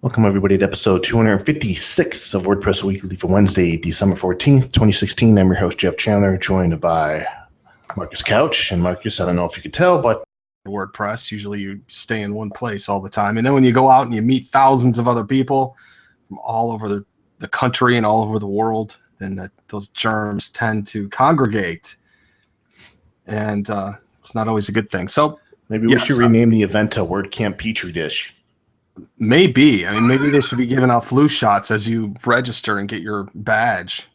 Welcome, everybody, to episode 256 of WordPress Weekly for Wednesday, December 14th, 2016. I'm your host, Jeff Chandler, joined by Marcus Couch. And Marcus, I don't know if you could tell, but WordPress, usually you stay in one place all the time. And then when you go out and you meet thousands of other people from all over the country and all over the world, then those germs tend to congregate. And it's not always a good thing. So maybe we should rename the event to WordCamp Petri Dish. Maybe. I mean, maybe they should be giving out flu shots as you register and get your badge.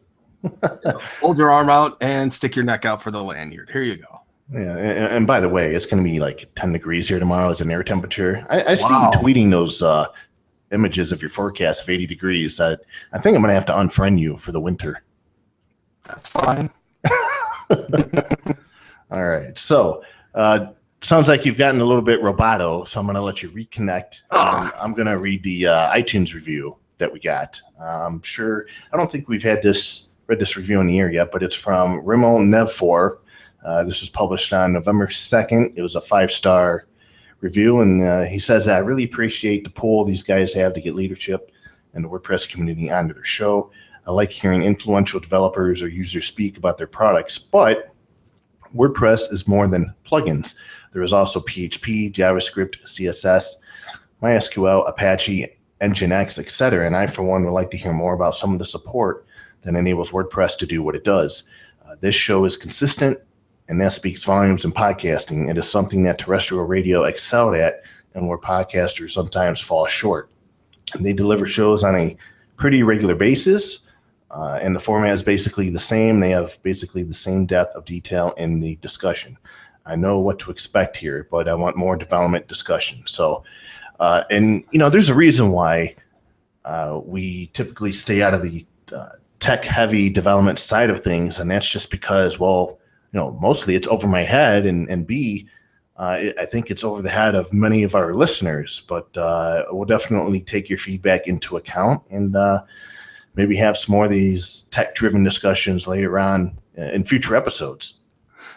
Hold your arm out and stick your neck out for the lanyard. Here you go. Yeah, and by the way, it's going to be like 10 degrees here tomorrow as an air temperature. I see you tweeting those images of your forecast of 80 degrees. I think I'm going to have to unfriend you for the winter. That's fine. All right. So, sounds like you've gotten a little bit roboto, so I'm going to let you reconnect. I'm going to read the iTunes review that we got. I'm sure, I don't think we've read this review in the air yet, but it's from Rimo Nev4. This was published on November 2nd. It was a 5-star review, and he says, I really appreciate the pull these guys have to get leadership and the WordPress community onto their show. I like hearing influential developers or users speak about their products, but WordPress is more than plugins. There is also PHP, JavaScript, CSS, MySQL, Apache, Nginx, etc. And I, for one, would like to hear more about some of the support that enables WordPress to do what it does. This show is consistent, and that speaks volumes in podcasting. It is something that terrestrial radio excelled at, and where podcasters sometimes fall short. And they deliver shows on a pretty regular basis, and the format is basically the same. They have basically the same depth of detail in the discussion. I know what to expect here, but I want more development discussion. So, and there's a reason why we typically stay out of the tech-heavy development side of things, and that's just because, mostly it's over my head, and B, I think it's over the head of many of our listeners. But we'll definitely take your feedback into account, and maybe have some more of these tech-driven discussions later on in future episodes.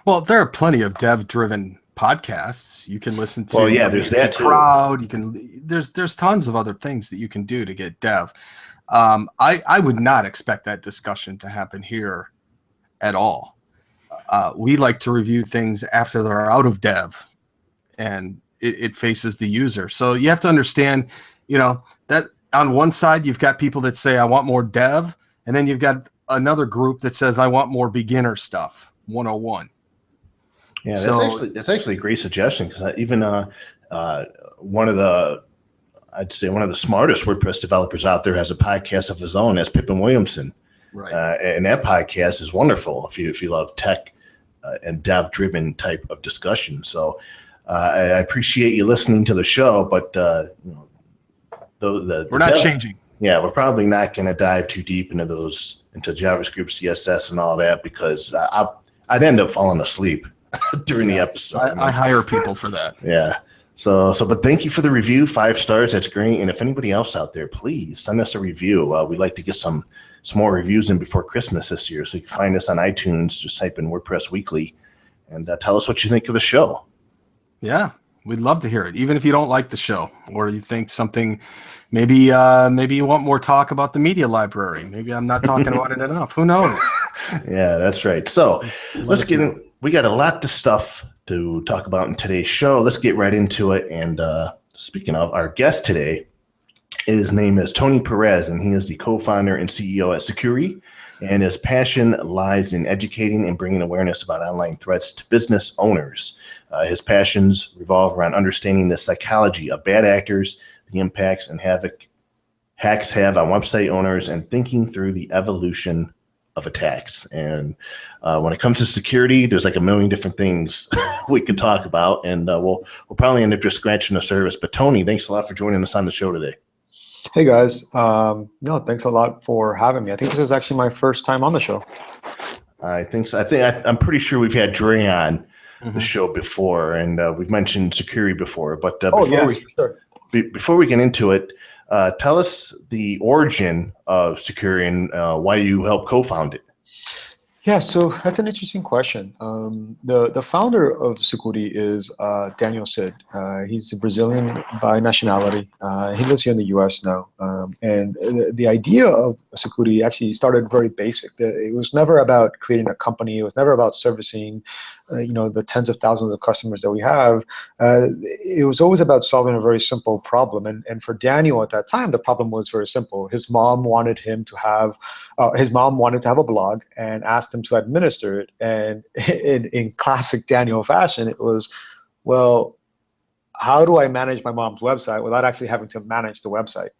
Well, there are plenty of dev-driven podcasts you can listen to. Well, yeah, there's that too. Crowd. There's tons of other things that you can do to get dev. I would not expect that discussion to happen here at all. We like to review things after they're out of dev, and it faces the user. So you have to understand, that on one side you've got people that say I want more dev, and then you've got another group that says I want more beginner stuff, 101. Yeah, that's actually a great suggestion, because even one of the smartest WordPress developers out there has a podcast of his own. That's Pippin Williamson, right? And that podcast is wonderful if you love tech and dev-driven type of discussion. So I appreciate you listening to the show, but we're not changing. Yeah, we're probably not going to dive too deep into JavaScript, CSS, and all that, because I'd end up falling asleep during the episode. I hire people for that. Yeah. So, but thank you for the review. 5 stars. That's great. And if anybody else out there, please send us a review. We'd like to get some more reviews in before Christmas this year. So you can find us on iTunes. Just type in WordPress Weekly and tell us what you think of the show. Yeah, we'd love to hear it. Even if you don't like the show, or you think something, maybe you want more talk about the media library. Maybe I'm not talking about it enough. Who knows? Yeah, that's right. So let's get in. We got a lot of stuff to talk about in today's show. Let's get right into it. And speaking of, our guest today, his name is Tony Perez, and he is the co-founder and CEO at Sucuri. And his passion lies in educating and bringing awareness about online threats to business owners. His passions revolve around understanding the psychology of bad actors, the impacts and havoc hacks have on website owners, and thinking through the evolution of attacks. And when it comes to security, there's like a million different things we can talk about, and we'll probably end up just scratching the surface. But Tony, thanks a lot for joining us on the show today. Hey guys, no, thanks a lot for having me. I think this is actually my first time on the show. I think so. I'm pretty sure we've had Dre on the show before, and we've mentioned Sucuri before. But before we get into it, tell us the origin of Sucuri and why you helped co-found it. Yeah, so that's an interesting question. The founder of Security is Daniel Sid. He's a Brazilian by nationality. He lives here in the U.S. now. And the idea of Security actually started very basic. It was never about creating a company. It was never about servicing, the tens of thousands of customers that we have. It was always about solving a very simple problem. And for Daniel at that time, the problem was very simple. His mom wanted to have a blog and asked him to administer it. And in classic Daniel fashion, it was, well, how do I manage my mom's website without actually having to manage the website,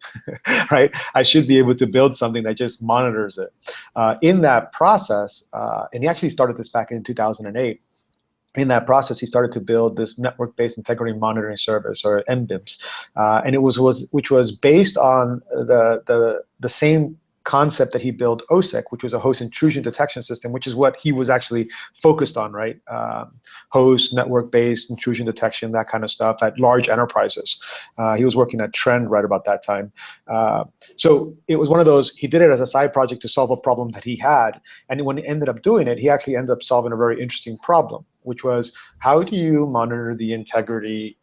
right? I should be able to build something that just monitors it. In that process, and he actually started this back in 2008, in that process, he started to build this network-based integrity monitoring service, or NBIMS, and which was based on the same concept that he built OSEC, which was a host intrusion detection system, which is what he was actually focused on, right? Host, network-based intrusion detection, that kind of stuff at large enterprises. He was working at Trend right about that time. So it was one of those, he did it as a side project to solve a problem that he had. And when he ended up doing it, he actually ended up solving a very interesting problem, which was, how do you monitor the integrity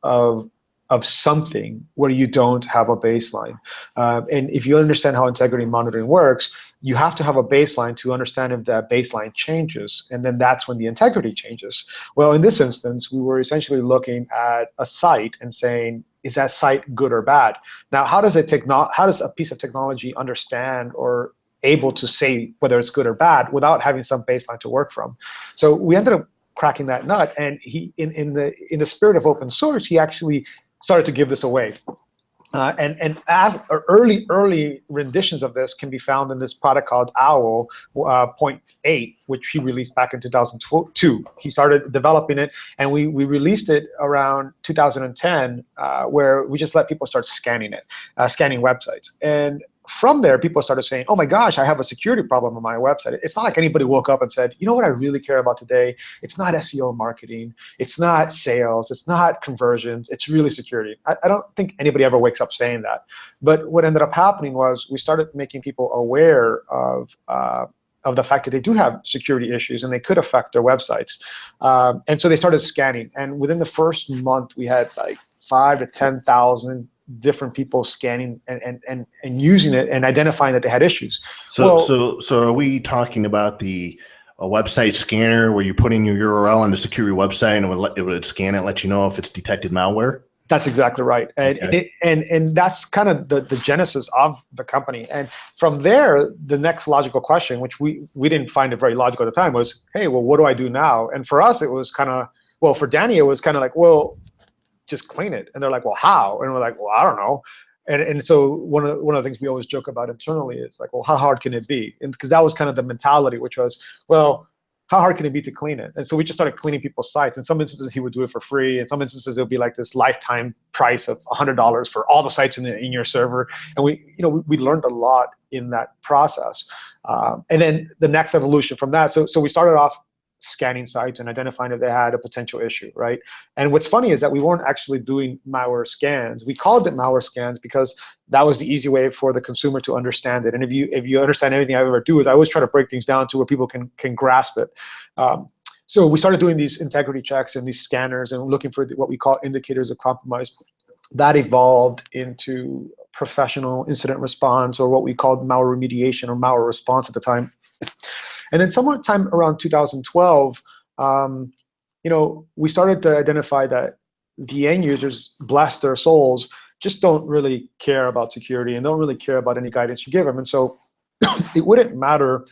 of something where you don't have a baseline? And if you understand how integrity monitoring works, you have to have a baseline to understand if that baseline changes, and then that's when the integrity changes. Well, in this instance, we were essentially looking at a site and saying, is that site good or bad? Now, how does a piece of technology understand or able to say whether it's good or bad without having some baseline to work from? So we ended up cracking that nut, and he, in the spirit of open source, he actually started to give this away. And early renditions of this can be found in this product called OWL 0.8, which he released back in 2002. He started developing it, and we released it around 2010, where we just let people start scanning it, scanning websites. And from there, people started saying, oh my gosh, I have a security problem on my website. It's not like anybody woke up and said, you know what I really care about today? It's not SEO marketing. It's not sales. It's not conversions. It's really security. I don't think anybody ever wakes up saying that. But what ended up happening was we started making people aware of the fact that they do have security issues and they could affect their websites. And so they started scanning. And within the first month, we had like 5,000 to 10,000 different people scanning and using it and identifying that they had issues. So are we talking about a website scanner where you put in your URL on the security website and it would scan it and let you know if it's detected malware? That's exactly right. And okay. and that's kind of the genesis of the company. And from there, the next logical question, which we didn't find it very logical at the time, was, hey, well, what do I do now? And for us, it was kind of, well, for Danny, it was kind of like, well, just clean it. And they're like, well, how? And we're like, well, I don't know. And so one of the things we always joke about internally is like, well, how hard can it be? And because that was kind of the mentality, which was, well, how hard can it be to clean it? And so we just started cleaning people's sites. In some instances, he would do it for free. In some instances, it would be like this lifetime price of $100 for all the sites in your server. And we learned a lot in that process. And then the next evolution from that, so we started off scanning sites and identifying if they had a potential issue, right? And what's funny is that we weren't actually doing malware scans. We called it malware scans because that was the easy way for the consumer to understand it. And if you understand anything I ever do, is I always try to break things down to where people can grasp it. So we started doing these integrity checks and these scanners and looking for what we call indicators of compromise. That evolved into professional incident response, or what we called malware remediation or malware response at the time. And then sometime around 2012, we started to identify that the end users, bless their souls, just don't really care about security and don't really care about any guidance you give them. And so it wouldn't matter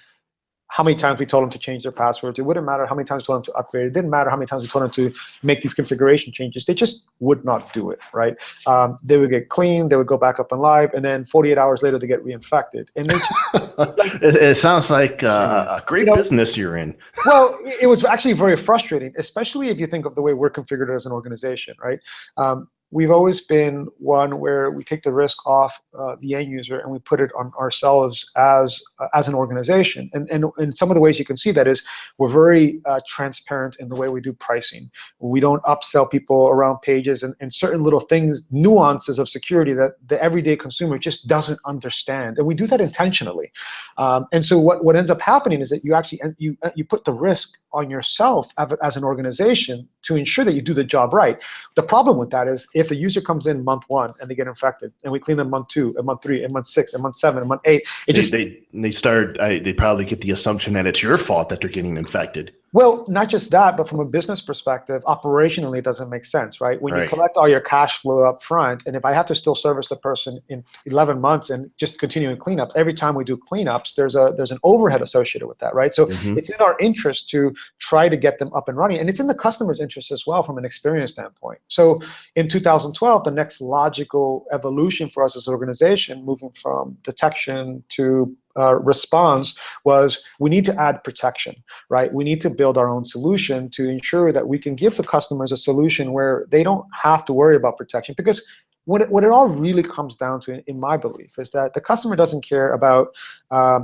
how many times we told them to change their passwords. It wouldn't matter how many times we told them to upgrade. It didn't matter how many times we told them to make these configuration changes. They just would not do it, right? They would get clean, they would go back up and live, and then 48 hours later, they get reinfected. And they just, it sounds like a great business you're in. Well, it was actually very frustrating, especially if you think of the way we're configured as an organization, right? we've always been one where we take the risk off the end user and we put it on ourselves as an organization. And some of the ways you can see that is we're very transparent in the way we do pricing. We don't upsell people around pages and certain little things, nuances of security that the everyday consumer just doesn't understand. And we do that intentionally. And so what ends up happening is that you actually you put the risk on yourself as an organization to ensure that you do the job right. The problem with that is if a user comes in month 1 and they get infected, and we clean them month 2, and month 3, and month 6, and month 7, and month 8, they probably get the assumption that it's your fault that they're getting infected. Well, not just that, but from a business perspective, operationally, it doesn't make sense, right? When you collect all your cash flow up front, and if I have to still service the person in 11 months and just continuing cleanups, every time we do cleanups, there's an overhead associated with that, right? So it's in our interest to try to get them up and running, and it's in the customer's interest as well from an experience standpoint. So in 2012, the next logical evolution for us as an organization, moving from detection to response, was we need to add protection, right? We need to build our own solution to ensure that we can give the customers a solution where they don't have to worry about protection. Because what it all really comes down to, in my belief, is that the customer doesn't care about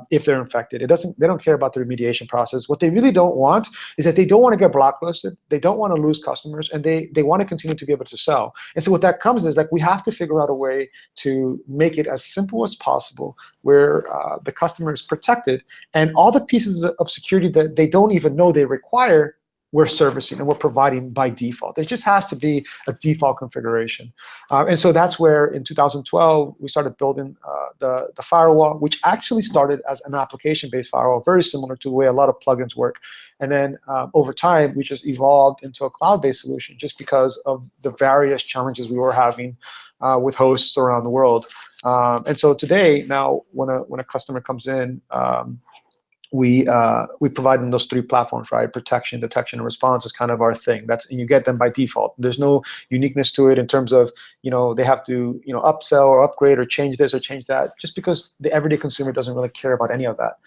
if they're infected. They don't care about the remediation process. What they really don't want is that they don't want to get blacklisted. They don't want to lose customers, and they want to continue to be able to sell. And so what that comes is like we have to figure out a way to make it as simple as possible where the customer is protected, and all the pieces of security that they don't even know they require, we're servicing and we're providing by default. It just has to be a default configuration. And so that's where in 2012, we started building the firewall, which actually started as an application-based firewall, very similar to the way a lot of plugins work. And then over time, we just evolved into a cloud-based solution just because of the various challenges we were having with hosts around the world. And so today, now, when a customer comes in, we provide them those 3 platforms, right? Protection, detection, and response is kind of our thing. And you get them by default. There's no uniqueness to it in terms of they have to upsell or upgrade or change this or change that, just because the everyday consumer doesn't really care about any of that.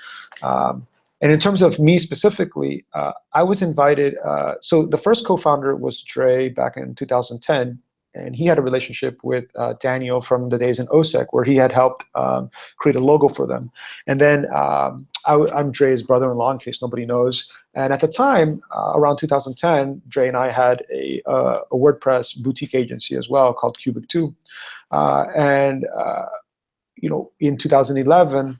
And in terms of me specifically, I was invited. So the first co-founder was Dre back in 2010. And he had a relationship with Daniel from the days in OSEC, where he had helped create a logo for them. And then I'm Dre's brother-in-law, in case nobody knows. And at the time, around 2010, Dre and I had a WordPress boutique agency as well called Cubic 2. In 2011,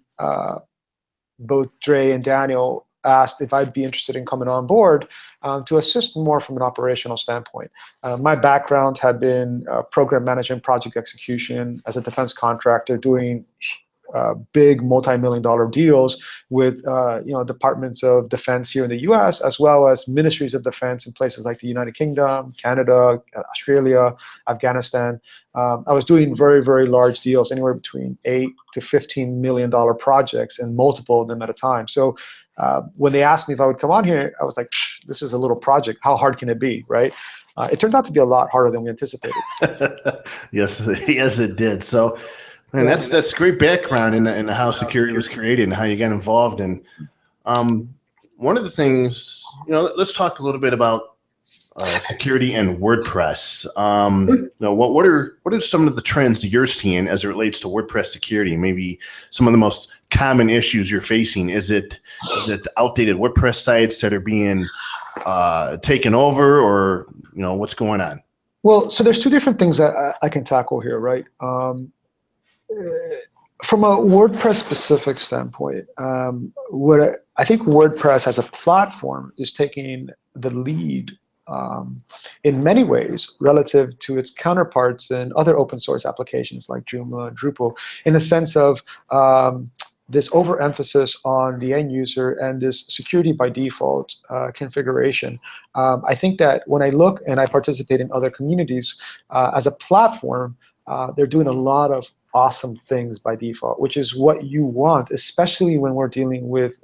both Dre and Daniel asked if I'd be interested in coming on board to assist more from an operational standpoint. My background had been program management, project execution as a defense contractor, doing big multi-million-dollar deals with departments of defense here in the U.S., as well as ministries of defense in places like the United Kingdom, Canada, Australia, Afghanistan. I was doing very, very large deals, anywhere between $8 to $15 million projects, and multiple of them at a time. So when they asked me if I would come on here, I was like, this is a little project. How hard can it be, right? It turned out to be a lot harder than we anticipated. Yes, it did. So, man, that's great background in how security was created and how you got involved. And one of the things, let's talk a little bit about security and WordPress. What are some of the trends that you're seeing as it relates to WordPress security? Maybe some of the most common issues you're facing. Is it outdated WordPress sites that are being taken over, or what's going on? Well, so there's 2 different things that I can tackle here, right? From a WordPress specific standpoint, what I think WordPress as a platform is taking the lead in many ways relative to its counterparts in other open source applications like Joomla and Drupal, in the sense of this overemphasis on the end user and this security by default configuration. I think that when I look and I participate in other communities as a platform, they're doing a lot of awesome things by default, which is what you want, especially when we're dealing with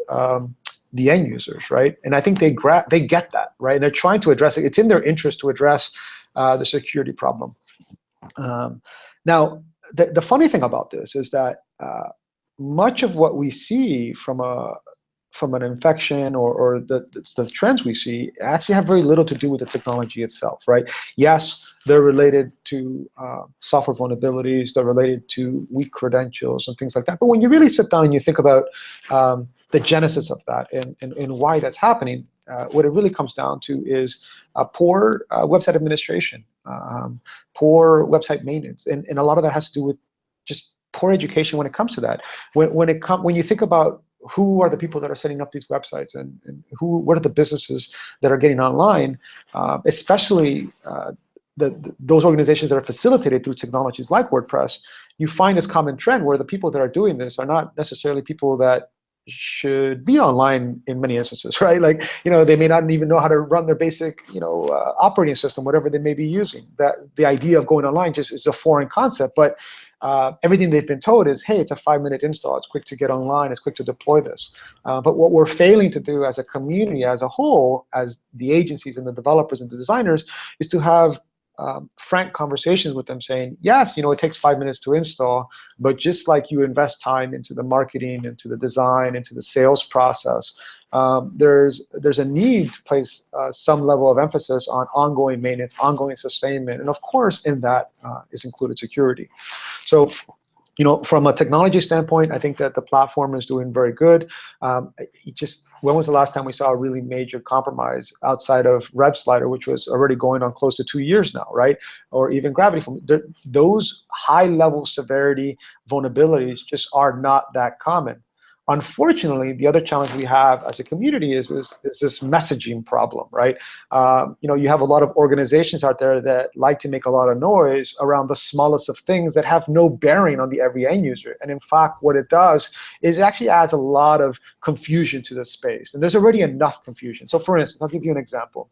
the end users, right? And I think they get that, right? They're trying to address it. It's in their interest to address the security problem. Now, the funny thing about this is that much of what we see from a from an infection or the trends we see actually have very little to do with the technology itself, right? Yes, they're related to software vulnerabilities, they're related to weak credentials and things like that. But when you really sit down and you think about the genesis of that and why that's happening, what it really comes down to is poor website administration, poor website maintenance, and a lot of that has to do with just poor education when it comes to that. When you think about who are the people that are setting up these websites and what are the businesses that are getting online, especially those organizations that are facilitated through technologies like WordPress, you find this common trend where the people that are doing this are not necessarily people that should be online in many instances, right? Like, they may not even know how to run their basic, operating system, whatever they may be using. That the idea of going online just is a foreign concept, but everything they've been told is, hey, it's a 5-minute install. It's quick to get online. It's quick to deploy this. But what we're failing to do as a community, as a whole, as the agencies and the developers and the designers, is to have frank conversations with them saying, yes, it takes 5 minutes to install, but just like you invest time into the marketing, into the design, into the sales process, there's a need to place some level of emphasis on ongoing maintenance, ongoing sustainment, and of course in that is included security. So from a technology standpoint, I think that the platform is doing very good. When was the last time we saw a really major compromise outside of RevSlider, which was already going on close to 2 years now, right? Or even Gravity. Those high-level severity vulnerabilities just are not that common. Unfortunately, the other challenge we have as a community is this messaging problem, right? You have a lot of organizations out there that like to make a lot of noise around the smallest of things that have no bearing on the every end user. And in fact, what it does is it actually adds a lot of confusion to the space. And there's already enough confusion. So for instance, I'll give you an example.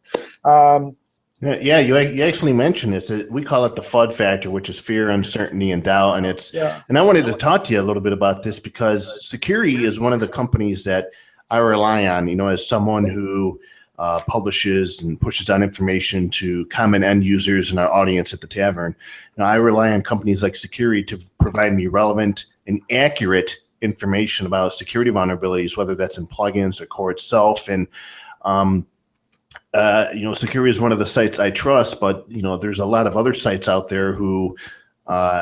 Yeah, you actually mentioned this. We call it the FUD factor, which is fear, uncertainty, and doubt. And and I wanted to talk to you a little bit about this because security is one of the companies that I rely on, as someone who publishes and pushes out information to common end users and our audience at the tavern. I rely on companies like security to provide me relevant and accurate information about security vulnerabilities, whether that's in plugins or core itself. And security is one of the sites I trust, but there's a lot of other sites out there who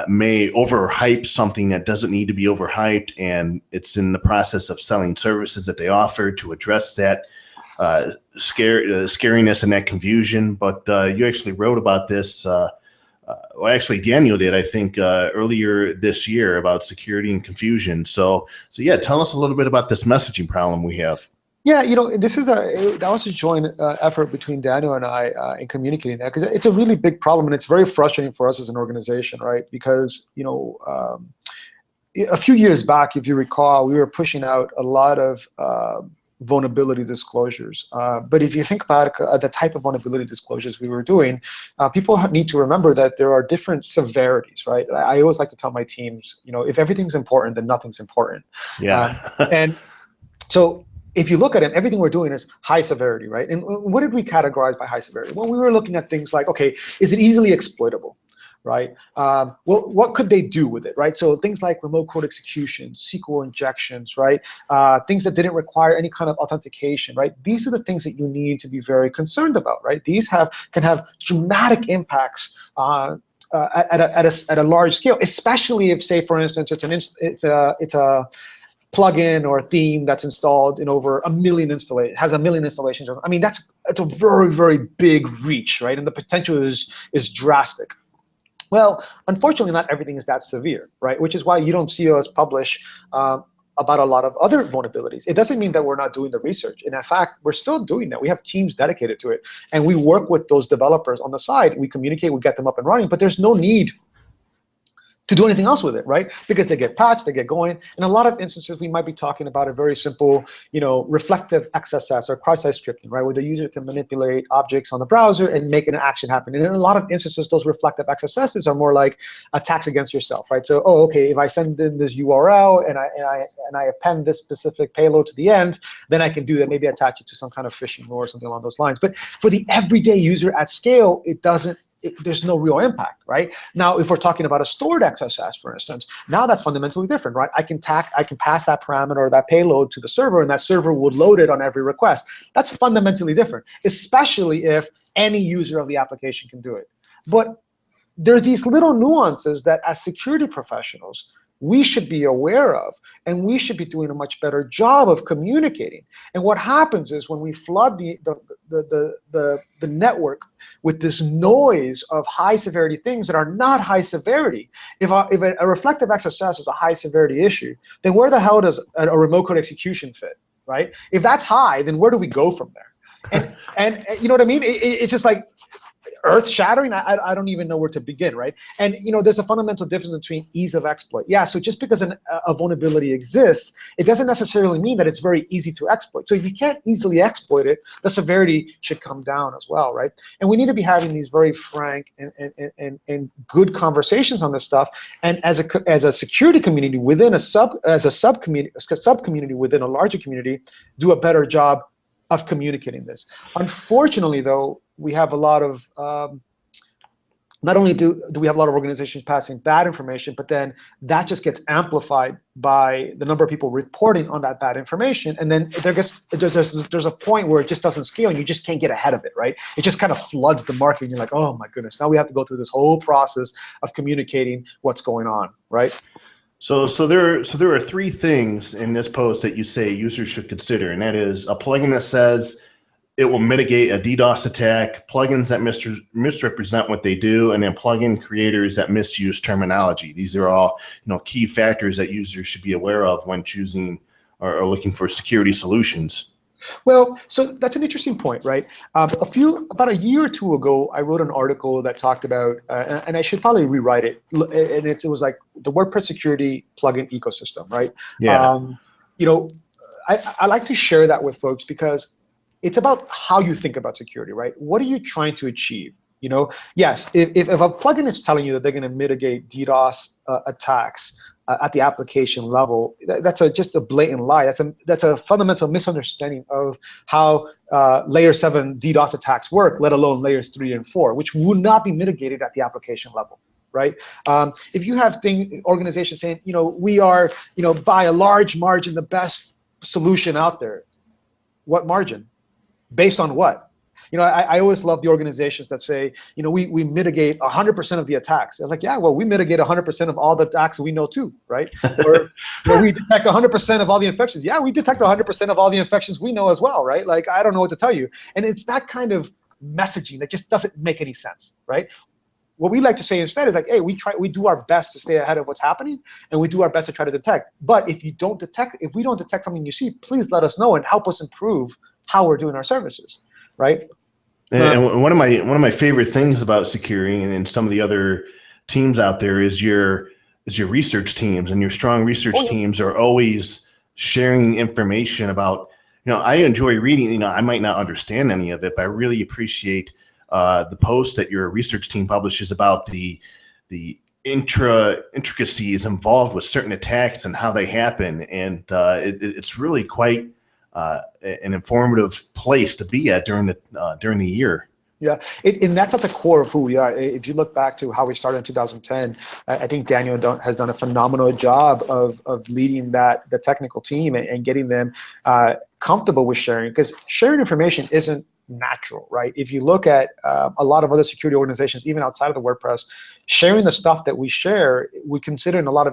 may overhype something that doesn't need to be overhyped, and it's in the process of selling services that they offer to address that scariness and that confusion. But you actually wrote about this. Well, actually, Daniel did, I think, earlier this year about security and confusion. So yeah, tell us a little bit about this messaging problem we have. Yeah, that was a joint effort between Daniel and I in communicating that, because it's a really big problem and it's very frustrating for us as an organization, right? Because a few years back, if you recall, we were pushing out a lot of vulnerability disclosures. But if you think about the type of vulnerability disclosures we were doing, people need to remember that there are different severities, right? I always like to tell my teams, if everything's important, then nothing's important. Yeah. And so if you look at it, everything we're doing is high severity, right? And what did we categorize by high severity? Well, we were looking at things like, okay, is it easily exploitable, right? Well, what could they do with it, right? So things like remote code execution, SQL injections, right? Things that didn't require any kind of authentication, right? These are the things that you need to be very concerned about, right? These can have dramatic impacts at a large scale, especially if, say, for instance, it's a plugin or a theme that's installed in over 1 million installations, has 1 million installations. I mean, that's a very, very big reach, right? And the potential is drastic. Well, unfortunately, not everything is that severe, right? Which is why you don't see us publish about a lot of other vulnerabilities. It doesn't mean that we're not doing the research. And in fact, we're still doing that. We have teams dedicated to it. And we work with those developers on the side. We communicate, we get them up and running, but there's no need to do anything else with it, right? Because they get patched, they get going. In a lot of instances, we might be talking about a very simple, reflective XSS or cross-site scripting, right? Where the user can manipulate objects on the browser and make an action happen. And in a lot of instances, those reflective XSSs are more like attacks against yourself, right? So, okay, if I send in this URL and I append this specific payload to the end, then I can do that, maybe attach it to some kind of phishing or something along those lines. But for the everyday user at scale, it doesn't there's no real impact, right? Now, if we're talking about a stored XSS, for instance, now that's fundamentally different, right? I can pass that parameter or that payload to the server, and that server would load it on every request. That's fundamentally different, especially if any user of the application can do it. But there's these little nuances that as security professionals, we should be aware of, and we should be doing a much better job of communicating. And what happens is when we flood the network with this noise of high severity things that are not high severity, if a reflective XSS is a high severity issue, then where the hell does a remote code execution fit, right? If that's high, then where do we go from there? And you know what I mean? It's just like earth-shattering. I don't even know where to begin, right? And there's a fundamental difference between ease of exploit. Yeah, so just because a vulnerability exists, it doesn't necessarily mean that it's very easy to exploit. So if you can't easily exploit it, the severity should come down as well, right? And we need to be having these very frank and good conversations on this stuff. And as a security community within a subcommunity within a larger community, do a better job of communicating this. Unfortunately, though, we have a lot of not only do we have a lot of organizations passing bad information, but then that just gets amplified by the number of people reporting on that bad information, and then there's a point where it just doesn't scale, and you just can't get ahead of it, right? It just kind of floods the market, and you're like, oh my goodness, now we have to go through this whole process of communicating what's going on, right? So there are three things in this post that you say users should consider, and that is a plugin that says it will mitigate a DDoS attack, plugins that misrepresent what they do, and then plugin creators that misuse terminology. These are all key factors that users should be aware of when choosing or looking for security solutions. Well, so that's an interesting point, right? About a year or two ago, I wrote an article that talked about, and I should probably rewrite it, and it was like the WordPress security plugin ecosystem, right? Yeah. I like to share that with folks because it's about how you think about security, right? What are you trying to achieve? Yes, if a plugin is telling you that they're going to mitigate DDoS attacks at the application level, that's just a blatant lie. That's a fundamental misunderstanding of how layer 7 DDoS attacks work, let alone layers 3 and 4, which would not be mitigated at the application level, right? If you have organizations saying, we are, by a large margin, the best solution out there, what margin? Based on what? I always love the organizations that say, we mitigate 100% of the attacks. I was like, yeah, well, we mitigate 100% of all the attacks we know too, right? Or we detect 100% of all the infections. Yeah, we detect 100% of all the infections we know as well, right? Like, I don't know what to tell you. And it's that kind of messaging that just doesn't make any sense, right? What we like to say instead is like, hey, we do our best to stay ahead of what's happening, and we do our best to try to detect. But if we don't detect something you see, please let us know and help us improve how we're doing our services, right? And one of my favorite things about security and some of the other teams out there is your research teams, and your strong research teams are always sharing information about. I enjoy reading. I might not understand any of it, but I really appreciate the posts that your research team publishes about the intricacies involved with certain attacks and how they happen, and it's really quite an informative place to be at during the year. Yeah, and that's at the core of who we are. If you look back to how we started in 2010, I think Daniel has done a phenomenal job of leading the technical team and getting them comfortable with sharing, because sharing information isn't natural, right? If you look at a lot of other security organizations, even outside of the WordPress, sharing the stuff that we share, would be considered in a lot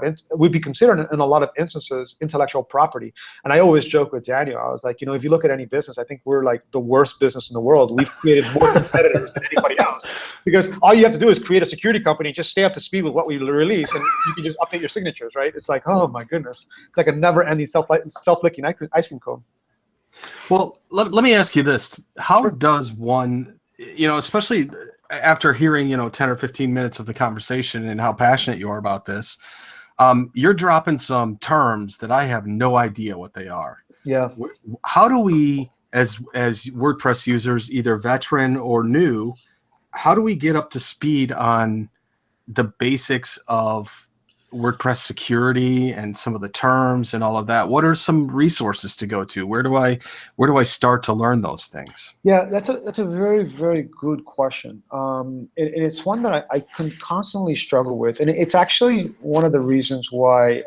of instances intellectual property. And I always joke with Daniel, I was like, if you look at any business, I think we're like the worst business in the world. We've created more competitors than anybody else, because all you have to do is create a security company, just stay up to speed with what we release, and you can just update your signatures, right? It's like, oh my goodness, it's like a never-ending self-licking ice cream cone. Well, let me ask you this. How does one, especially after hearing, 10 or 15 minutes of the conversation and how passionate you are about this, you're dropping some terms that I have no idea what they are. Yeah. How do we, as WordPress users, either veteran or new, how do we get up to speed on the basics of WordPress security and some of the terms and all of that, what are some resources to go to? Where do I start to learn those things? Yeah, that's a very, very good question. It's one that I can constantly struggle with, and it's actually one of the reasons why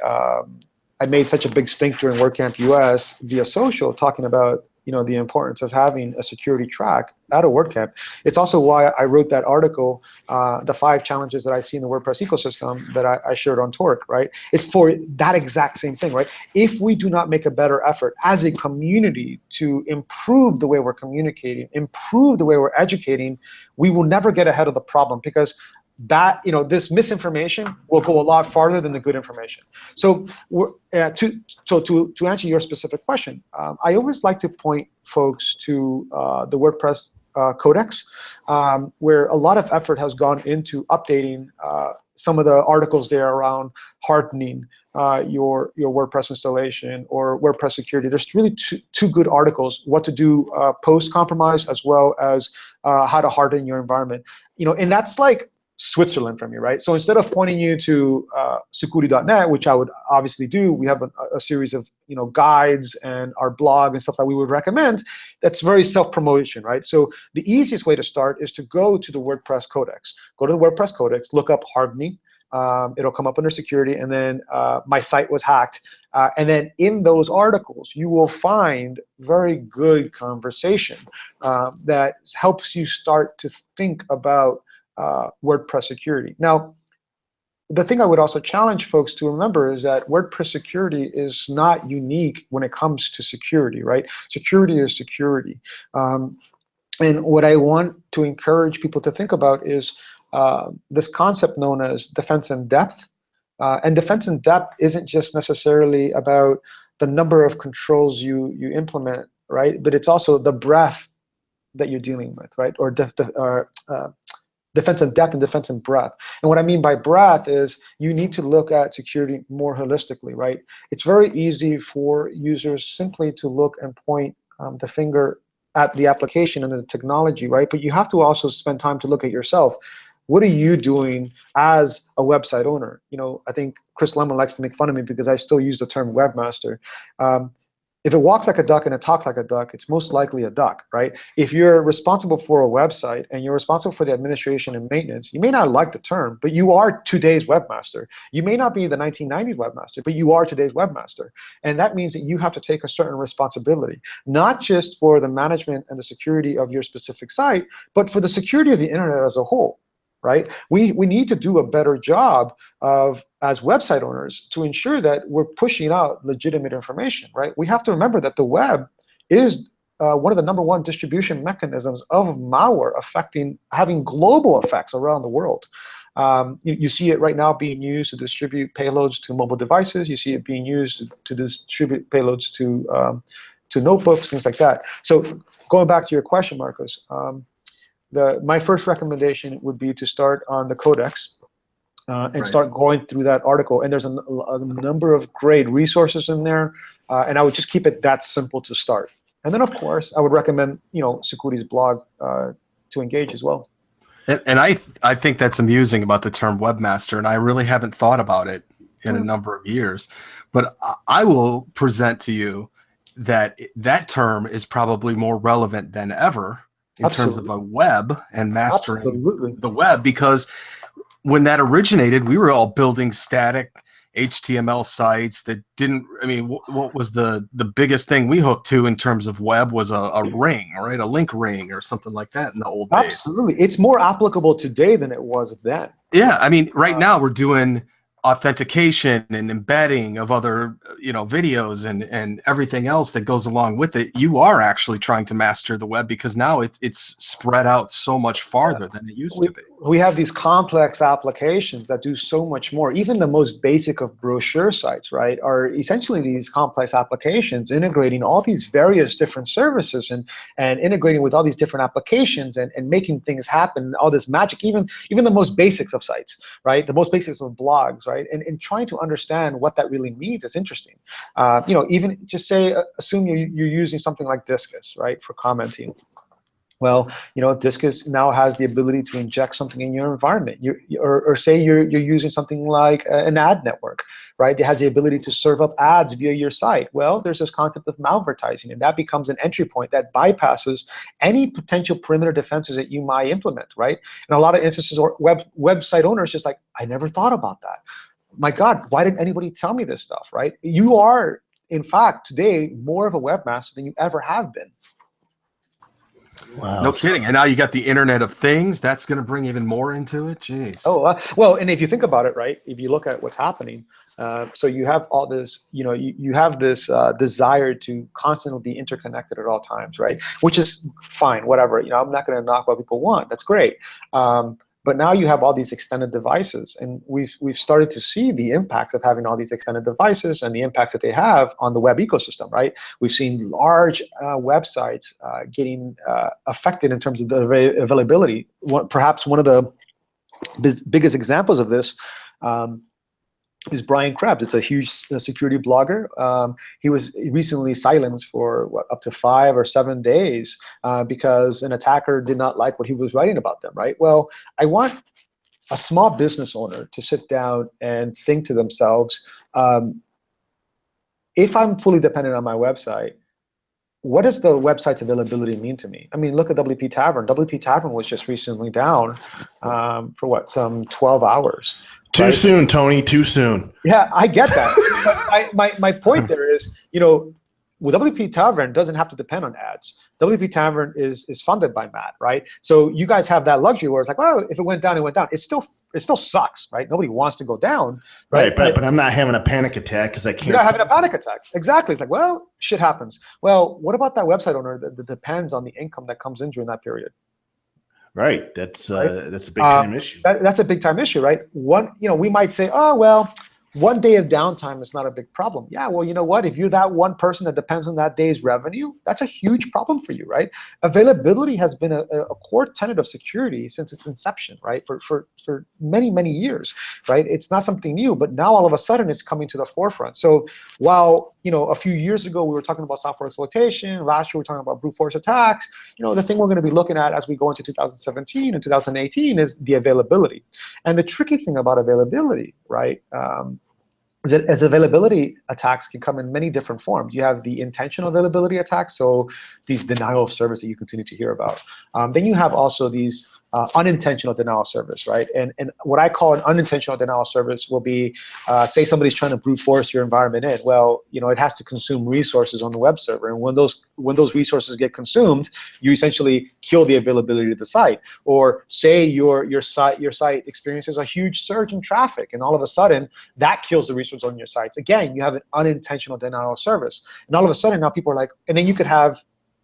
I made such a big stink during WordCamp US via social, talking about the importance of having a security track at a WordCamp. It's also why I wrote that article, the 5 challenges that I see in the WordPress ecosystem, that I shared on Torque, right? It's for that exact same thing, right? If we do not make a better effort as a community to improve the way we're communicating, improve the way we're educating, we will never get ahead of the problem, because that this misinformation will go a lot farther than the good information. So to answer your specific question, I always like to point folks to the WordPress Codex, where a lot of effort has gone into updating some of the articles there around hardening your WordPress installation or WordPress security. There's really two good articles: what to do post-compromise, as well as how to harden your environment. And that's like Switzerland from you, right? So instead of pointing you to security.net, which I would obviously do, we have a series of guides and our blog and stuff that we would recommend. That's very self-promotion, right? So the easiest way to start is to go to the WordPress Codex. Go to the WordPress Codex, look up hardening. It'll come up under security, and then my site was hacked. And then in those articles, you will find very good conversation that helps you start to think about WordPress security. Now, the thing I would also challenge folks to remember is that WordPress security is not unique when it comes to security, right? Security is security. And what I want to encourage people to think about is this concept known as defense in depth. And defense in depth isn't just necessarily about the number of controls you implement, right? But it's also the breadth that you're dealing with, right? Or defense in depth and defense in breadth. And what I mean by breadth is you need to look at security more holistically, right? It's very easy for users simply to look and point the finger at the application and the technology, right? But you have to also spend time to look at yourself. What are you doing as a website owner? I think Chris Lemon likes to make fun of me because I still use the term webmaster. If it walks like a duck and it talks like a duck, it's most likely a duck, right? If you're responsible for a website and you're responsible for the administration and maintenance, you may not like the term, but you are today's webmaster. You may not be the 1990s webmaster, but you are today's webmaster. And that means that you have to take a certain responsibility, not just for the management and the security of your specific site, but for the security of the internet as a whole. Right? We need to do a better job as website owners to ensure that we're pushing out legitimate information, right? We have to remember that the web is one of the #1 distribution mechanisms of malware, having global effects around the world. You see it right now being used to distribute payloads to mobile devices. You see it being used to distribute payloads to notebooks, things like that. So going back to your question, Marcos, my first recommendation would be to start on the Codex and start going through that article. And there's a number of great resources in there, and I would just keep it that simple to start. And then, of course, I would recommend Security's blog to engage as well. And I think that's amusing about the term webmaster, and I really haven't thought about it in a number of years. But I will present to you that term is probably more relevant than ever in terms of a web and mastering the web, because when that originated, we were all building static HTML sites that didn't, what was the biggest thing we hooked to in terms of web was a ring, right? A link ring or something like that in the old days. Absolutely. It's more applicable today than it was then. Yeah. Right now we're doing authentication and embedding of other videos and everything else that goes along with it. You are actually trying to master the web because now it's spread out so much farther than it used to be. We have these complex applications that do so much more. Even the most basic of brochure sites, right, are essentially these complex applications integrating all these various different services and integrating with all these different applications and making things happen, all this magic, even the most basics of sites, right, the most basics of blogs, right, and trying to understand what that really means is interesting. Even just assume you're using something like Discus, right, for commenting. Well, Discus now has the ability to inject something in your environment. Or say you're using something like an ad network, right? It has the ability to serve up ads via your site. Well, there's this concept of malvertising, and that becomes an entry point that bypasses any potential perimeter defenses that you might implement, right? In a lot of instances, or website owners just like, I never thought about that. My God, why didn't anybody tell me this stuff, right? You are, in fact, today more of a webmaster than you ever have been. Wow. No kidding. And now you got the Internet of Things. That's going to bring even more into it. Jeez. Oh, well, and if you think about it, right, if you look at what's happening, so you have all this, you have this desire to constantly be interconnected at all times, right? Which is fine, whatever. I'm not going to knock what people want. That's great. But now you have all these extended devices, and we've started to see the impacts of having all these extended devices and the impacts that they have on the web ecosystem, right? We've seen large websites getting affected in terms of the availability. Perhaps one of the biggest examples of this is Brian Krebs. It's a huge security blogger. He was recently silenced for up to 5 or 7 days because an attacker did not like what he was writing about them, right? Well, I want a small business owner to sit down and think to themselves, if I'm fully dependent on my website, what does the website's availability mean to me? I mean, look at WP Tavern. WP Tavern was just recently down for some 12 hours. Too soon, Tony. Too soon. Yeah, I get that. But my point there is, well, WP Tavern doesn't have to depend on ads. WP Tavern is funded by Matt, right? So you guys have that luxury where it's like, well, if it went down, it went down. It still sucks, right? Nobody wants to go down, right? But I'm not having a panic attack because I can't. You're not having a panic attack. Exactly. It's like, well, shit happens. Well, what about that website owner that depends on the income that comes in during that period? Right. That's a big time issue. That's a big time issue, right? We might say, oh, well, 1 day of downtime is not a big problem. Yeah, well, you know what? If you're that one person that depends on that day's revenue, that's a huge problem for you, right? Availability has been a core tenet of security since its inception, right? For many, many years, right? It's not something new, but now all of a sudden it's coming to the forefront. So while, a few years ago we were talking about software exploitation, last year we were talking about brute force attacks, the thing we're going to be looking at as we go into 2017 and 2018 is the availability. And the tricky thing about availability, right, is that as availability attacks can come in many different forms. You have the intentional availability attacks, so these denial of service that you continue to hear about. Then you have also these unintentional denial of service, right? And what I call an unintentional denial of service will be, say somebody's trying to brute force your environment in. Well, it has to consume resources on the web server, and when those resources get consumed, you essentially kill the availability of the site. Or say your site experiences a huge surge in traffic, and all of a sudden that kills the resources on your sites. Again, you have an unintentional denial of service, and all of a sudden now people are like, and then you could have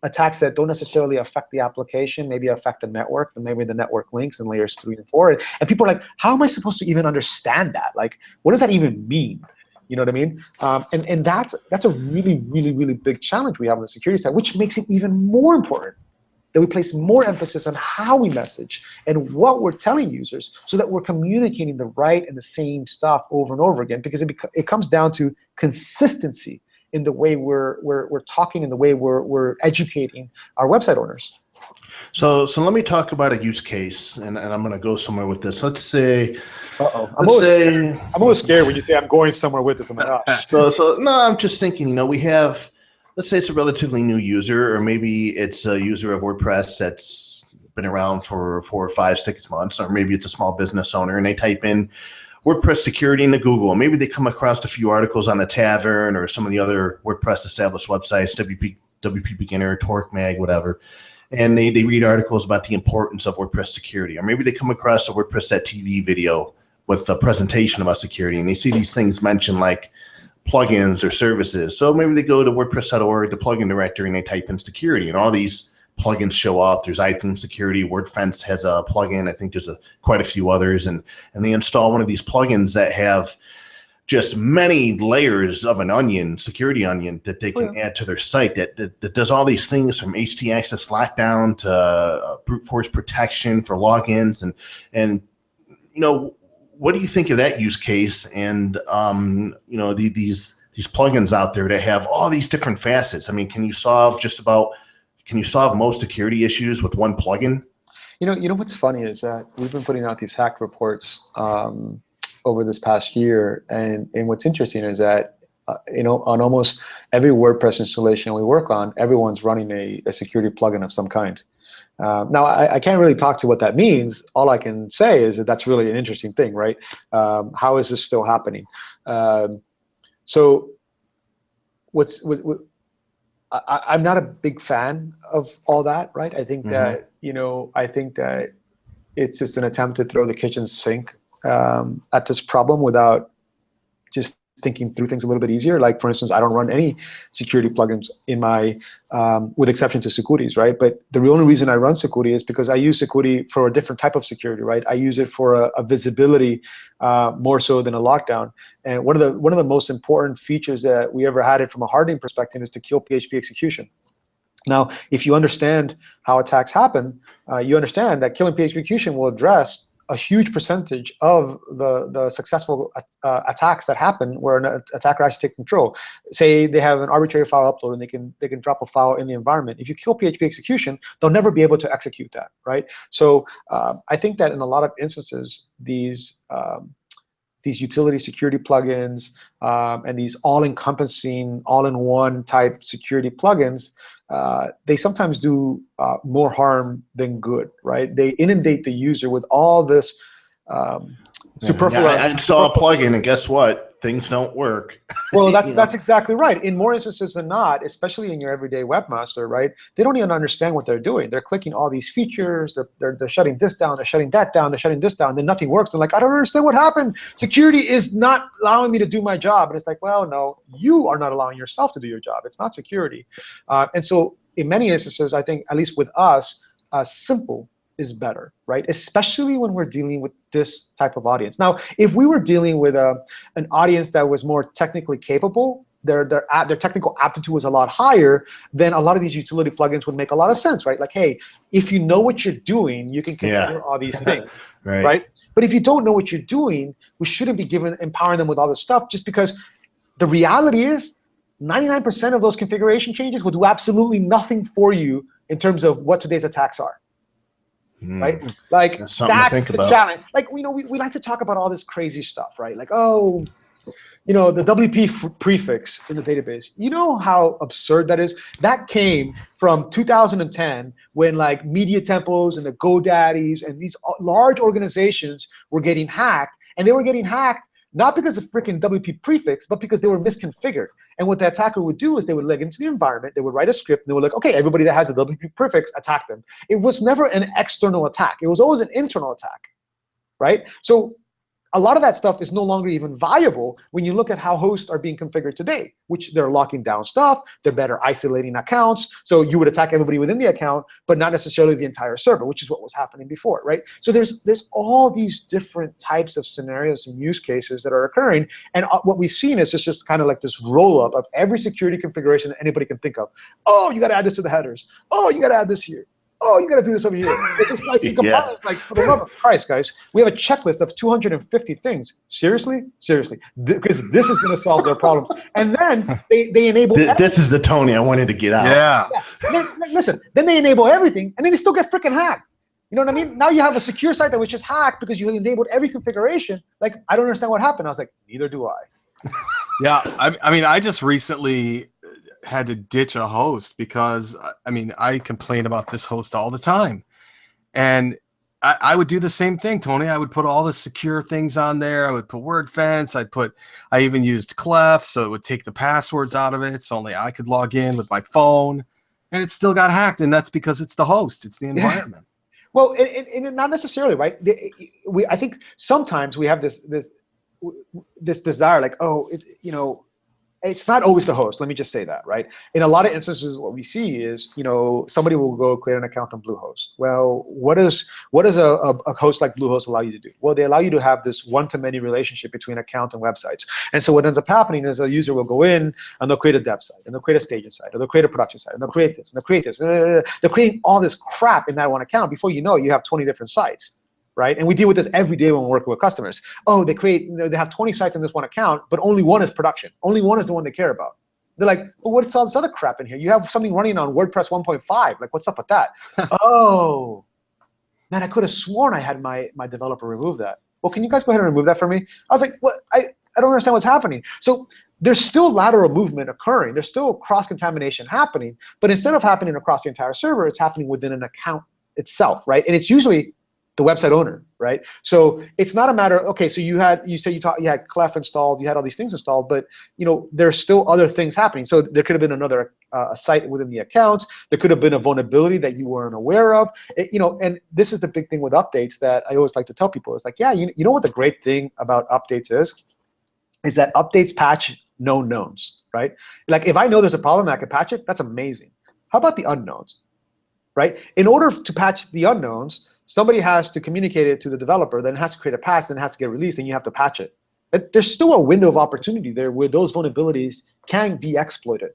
attacks that don't necessarily affect the application, maybe affect the network, and maybe the network links in layers 3 and 4. And people are like, how am I supposed to even understand that? Like, what does that even mean? You know what I mean? And that's a really, really, really big challenge we have on the security side, which makes it even more important that we place more emphasis on how we message and what we're telling users so that we're communicating the right and the same stuff over and over again, because it comes down to consistency in the way we're talking and the way we're educating our website owners. So let me talk about a use case, and I'm going to go somewhere with this. Let's say, I'm always scared when you say I'm going somewhere with this. I'm like, oh. So no, I'm just thinking. We have, let's say it's a relatively new user, or maybe it's a user of WordPress that's been around for 4 or 5, 6 months, or maybe it's a small business owner, and they type in WordPress security into Google. Maybe they come across a few articles on the Tavern or some of the other WordPress established websites, WP Beginner, Torque Mag, whatever, and they read articles about the importance of WordPress security. Or maybe they come across a WordPress.tv video with a presentation about security, and they see these things mentioned like plugins or services. So maybe they go to WordPress.org, the plugin directory, and they type in security, and all these plugins show up. There's iTunes Security. WordFence has a plugin. I think there's quite a few others, and they install one of these plugins that have just many layers of an onion, security onion, that they can add to their site that does all these things from HT-access lockdown to brute force protection for logins, and what do you think of that use case? And these plugins out there that have all these different facets. I mean, can you solve just about can you solve most security issues with one plugin? You know what's funny is that we've been putting out these hack reports over this past year, and what's interesting is that on almost every WordPress installation we work on, everyone's running a security plugin of some kind. Now, I can't really talk to what that means. All I can say is that that's really an interesting thing, right? How is this still happening? So I'm not a big fan of all that, right? I think that it's just an attempt to throw the kitchen sink at this problem without just thinking through things a little bit easier. Like, for instance, I don't run any security plugins in my, with exception to Securities, right? But the only reason I run Security is because I use Security for a different type of security, right? I use it for a visibility more so than a lockdown. And one of the most important features that we ever had it from a hardening perspective is to kill PHP execution. Now, if you understand how attacks happen, you understand that killing PHP execution will address a huge percentage of the successful attacks that happen where an attacker actually takes control. Say they have an arbitrary file upload and they can drop a file in the environment. If you kill PHP execution, they'll never be able to execute that, right? So I think that in a lot of instances, these utility security plugins and these all-encompassing, all-in-one type security plugins, they sometimes do more harm than good, right? They inundate the user with all this superfluous. I install a plugin, and guess what? Things don't work. Well, that's exactly right. In more instances than not, especially in your everyday webmaster, right? They don't even understand what they're doing. They're clicking all these features. They're shutting this down. They're shutting that down. They're shutting this down. Then nothing works. They're like, I don't understand what happened. Security is not allowing me to do my job. And it's like, well, no, you are not allowing yourself to do your job. It's not security. And so in many instances, I think, at least with us, simple is better, right? Especially when we're dealing with this type of audience. Now, if we were dealing with an audience that was more technically capable, their technical aptitude was a lot higher, then a lot of these utility plugins would make a lot of sense, right? Like, hey, if you know what you're doing, you can configure all these things, right? But if you don't know what you're doing, we shouldn't be empowering them with all this stuff, just because the reality is 99% of those configuration changes will do absolutely nothing for you in terms of what today's attacks are. Right? Like, that's the challenge. Like, we like to talk about all this crazy stuff, right? Like, oh, the WP prefix in the database. You know how absurd that is? That came from 2010 when like Media Tempos and the GoDaddies and these large organizations were getting hacked, and they were getting hacked not because of freaking WP prefix, but because they were misconfigured. And what the attacker would do is they would leg into the environment, they would write a script, and they were like, okay, everybody that has a WP prefix, attack them. It was never an external attack. It was always an internal attack, right? So a lot of that stuff is no longer even viable when you look at how hosts are being configured today, which they're locking down stuff, they're better isolating accounts, so you would attack everybody within the account, but not necessarily the entire server, which is what was happening before, right? So there's all these different types of scenarios and use cases that are occurring, and what we've seen is just kind of like this roll-up of every security configuration that anybody can think of. Oh, you got to add this to the headers. Oh, you got to add this here. Oh, you got to do this over here. It's just like, like, for the love of Christ, guys, we have a checklist of 250 things. Seriously? Seriously. Because this is going to solve their problems. And then they enable this is the Tony I wanted to get out. Yeah. Listen, then they enable everything, and then they still get freaking hacked. You know what I mean? Now you have a secure site that was just hacked because you enabled every configuration. Like, I don't understand what happened. I was like, neither do I. Yeah, I mean, I just recently had to ditch a host because, I mean, I complain about this host all the time. And I would do the same thing, Tony. I would put all the secure things on there. I would put word fence. I even used Clef, so it would take the passwords out of it, so only I could log in with my phone. And it still got hacked, and that's because it's the host. It's the environment. Well, and not necessarily, right? I think sometimes we have this desire, like, oh, it's not always the host. Let me just say that, right? In a lot of instances, what we see is, somebody will go create an account on Bluehost. Well, what does a host like Bluehost allow you to do? Well, they allow you to have this one-to-many relationship between account and websites. And so what ends up happening is a user will go in and they'll create a dev site, and they'll create a staging site, or they'll create a production site, and they'll create this, and they'll create this. They're creating all this crap in that one account. Before you know it, you have 20 different sites. Right? And we deal with this every day when we're working with customers. Oh, they have 20 sites in this one account, but only one is production. Only one is the one they care about. They're like, well, what's all this other crap in here? You have something running on WordPress 1.5. Like, what's up with that? Oh, man, I could have sworn I had my developer remove that. Well, can you guys go ahead and remove that for me? I was like, what? I don't understand what's happening. So there's still lateral movement occurring. There's still cross-contamination happening. But instead of happening across the entire server, it's happening within an account itself, right? And it's usually the website owner, right? So it's not a matter, okay, so you had Clef installed, you had all these things installed, but there's still other things happening. So there could have been another a site within the account. There could have been a vulnerability that you weren't aware of. And this is the big thing with updates that I always like to tell people. It's like, yeah, you know what the great thing about updates is that updates patch known knowns, right? Like if I know there's a problem and I can patch it, that's amazing. How about the unknowns, right? In order to patch the unknowns, somebody has to communicate it to the developer, then it has to create a patch, then it has to get released, and you have to patch it. There's still a window of opportunity there where those vulnerabilities can be exploited,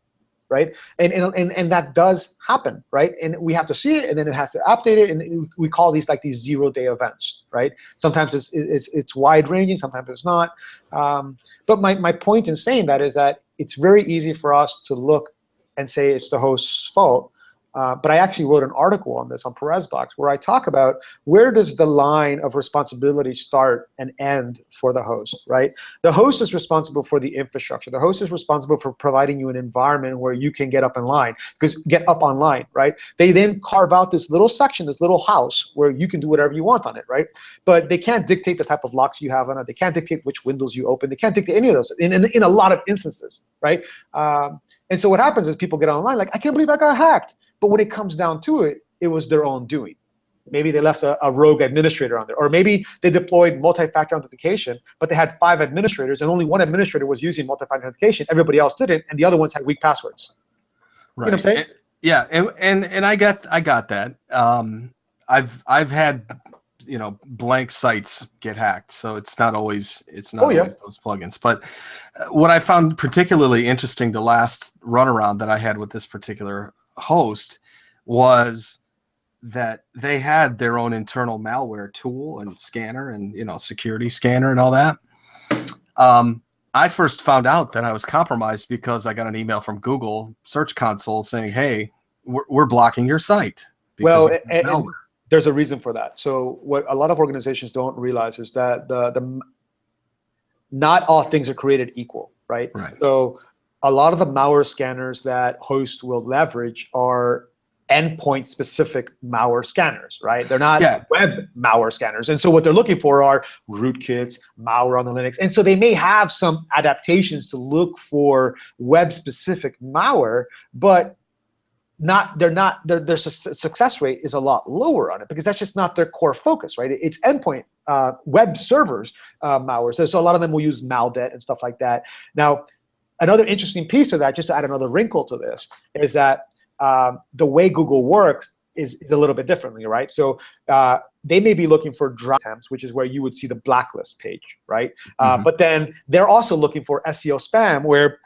right? And that does happen, right? And we have to see it, and then it has to update it, and we call these like these 0-day events, right? Sometimes it's wide-ranging, sometimes it's not. But my point in saying that is that it's very easy for us to look and say it's the host's fault. But I actually wrote an article on this on Perez Box where I talk about where does the line of responsibility start and end for the host, right? The host is responsible for the infrastructure. The host is responsible for providing you an environment where you can get up online, right? They then carve out this little section, this little house where you can do whatever you want on it, right? But they can't dictate the type of locks you have on it. They can't dictate which windows you open. They can't dictate any of those in a lot of instances, right? And so what happens is people get online like, I can't believe I got hacked. But when it comes down to it, it was their own doing. Maybe they left a rogue administrator on there. Or maybe they deployed multi-factor authentication, but they had 5 administrators, and only one administrator was using multi-factor authentication. Everybody else didn't, and the other ones had weak passwords. Right. You know what I'm saying? And I got that. I've had blank sites get hacked, so it's not always always those plugins. But what I found particularly interesting the last runaround that I had with this particular host was that they had their own internal malware tool and scanner and security scanner and all that. I first found out that I was compromised because I got an email from Google Search Console saying, "Hey, we're blocking your site." Well, and there's a reason for that. So what a lot of organizations don't realize is that not all things are created equal, right? So a lot of the malware scanners that hosts will leverage are endpoint-specific malware scanners, right? They're not web malware scanners. And so what they're looking for are rootkits, malware on the Linux. And so they may have some adaptations to look for web-specific malware, but their success rate is a lot lower on it because that's just not their core focus, right? It's endpoint web servers malware. So a lot of them will use Maldet and stuff like that. Now, another interesting piece of that, just to add another wrinkle to this, is that the way Google works is a little bit differently, right? So they may be looking for drop attempts, which is where you would see the blacklist page, right? But then they're also looking for SEO spam, where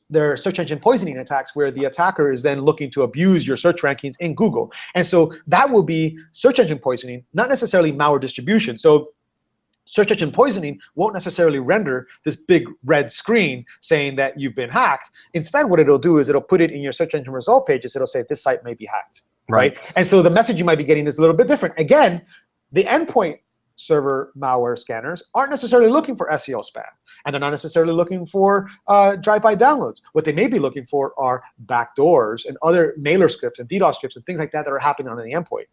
there are search engine poisoning attacks, where the attacker is then looking to abuse your search rankings in Google. And so that will be search engine poisoning, not necessarily malware distribution. So search engine poisoning won't necessarily render this big red screen saying that you've been hacked. Instead, what it'll do is it'll put it in your search engine result pages. It'll say this site may be hacked, right? And so the message you might be getting is a little bit different. Again, the endpoint server malware scanners aren't necessarily looking for SEO spam, and they're not necessarily looking for drive-by downloads. What they may be looking for are backdoors and other mailer scripts and DDoS scripts and things like that that are happening on the endpoint.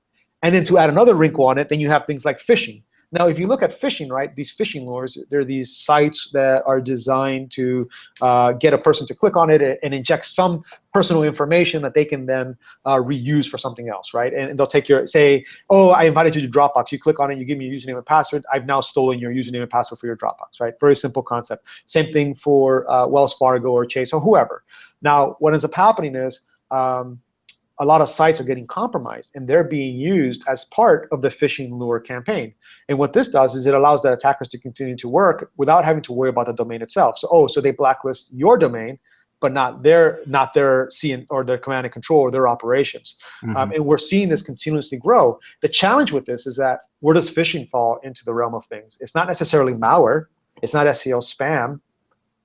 And then to add another wrinkle on it, then you have things like phishing. Now, if you look at phishing, right, these phishing lures, they're these sites that are designed to get a person to click on it and inject some personal information that they can then reuse for something else, right? And they'll take say, oh, I invited you to Dropbox. You click on it, you give me your username and password. I've now stolen your username and password for your Dropbox, right? Very simple concept. Same thing for Wells Fargo or Chase or whoever. Now, what ends up happening is a lot of sites are getting compromised, and they're being used as part of the phishing lure campaign. And what this does is it allows the attackers to continue to work without having to worry about the domain itself. So, so they blacklist your domain, but not their CN or their command and control or their operations. And we're seeing this continuously grow. The challenge with this is that where does phishing fall into the realm of things? It's not necessarily malware. It's not SEO spam,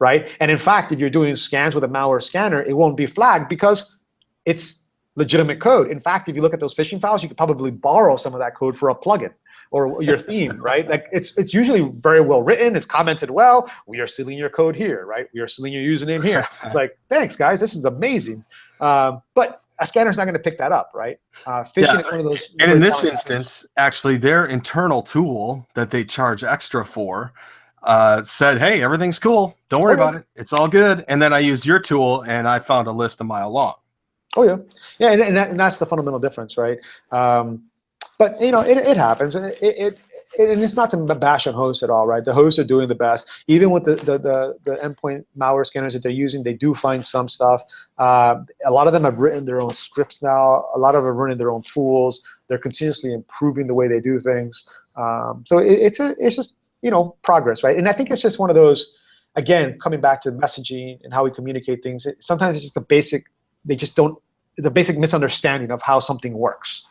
right? And in fact, if you're doing scans with a malware scanner, it won't be flagged because it's legitimate code. In fact, if you look at those phishing files, you could probably borrow some of that code for a plugin or your theme, right? Like it's usually very well written. It's commented well. We are stealing your code here, right? We are stealing your username here. It's like, thanks, guys. This is amazing. But a scanner's not going to pick that up, right? Phishing is one of those. And in this instance, actually, their internal tool that they charge extra for said, hey, everything's cool. Don't worry about it. It's all good. And then I used your tool, and I found a list a mile long. Oh, yeah. Yeah, and that's the fundamental difference, right? But, it happens. And it's not to bash on hosts at all, right? The hosts are doing the best. Even with the endpoint malware scanners that they're using, they do find some stuff. A lot of them have written their own scripts now. A lot of them are running their own tools. They're continuously improving the way they do things. So it's just, progress, right? And I think it's just one of those, again, coming back to messaging and how we communicate things. Sometimes it's just the basic misunderstanding of how something works.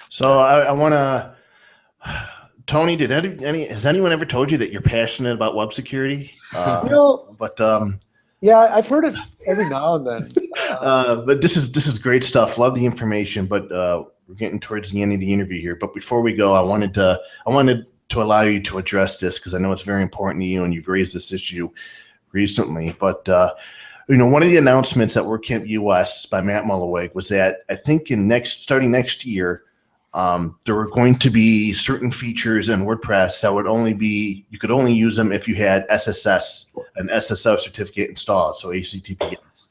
So I want to, Tony, has anyone ever told you that you're passionate about web security? Yeah, I've heard it every now and then. But this is great stuff. Love the information, but we're getting towards the end of the interview here. But before we go, I wanted to allow you to address this because I know it's very important to you, and you've raised this issue recently. But one of the announcements at WordCamp US by Matt Mullenweg was that I think starting next year, there were going to be certain features in WordPress that you could only use them if you had an SSL certificate installed, so HTTPS.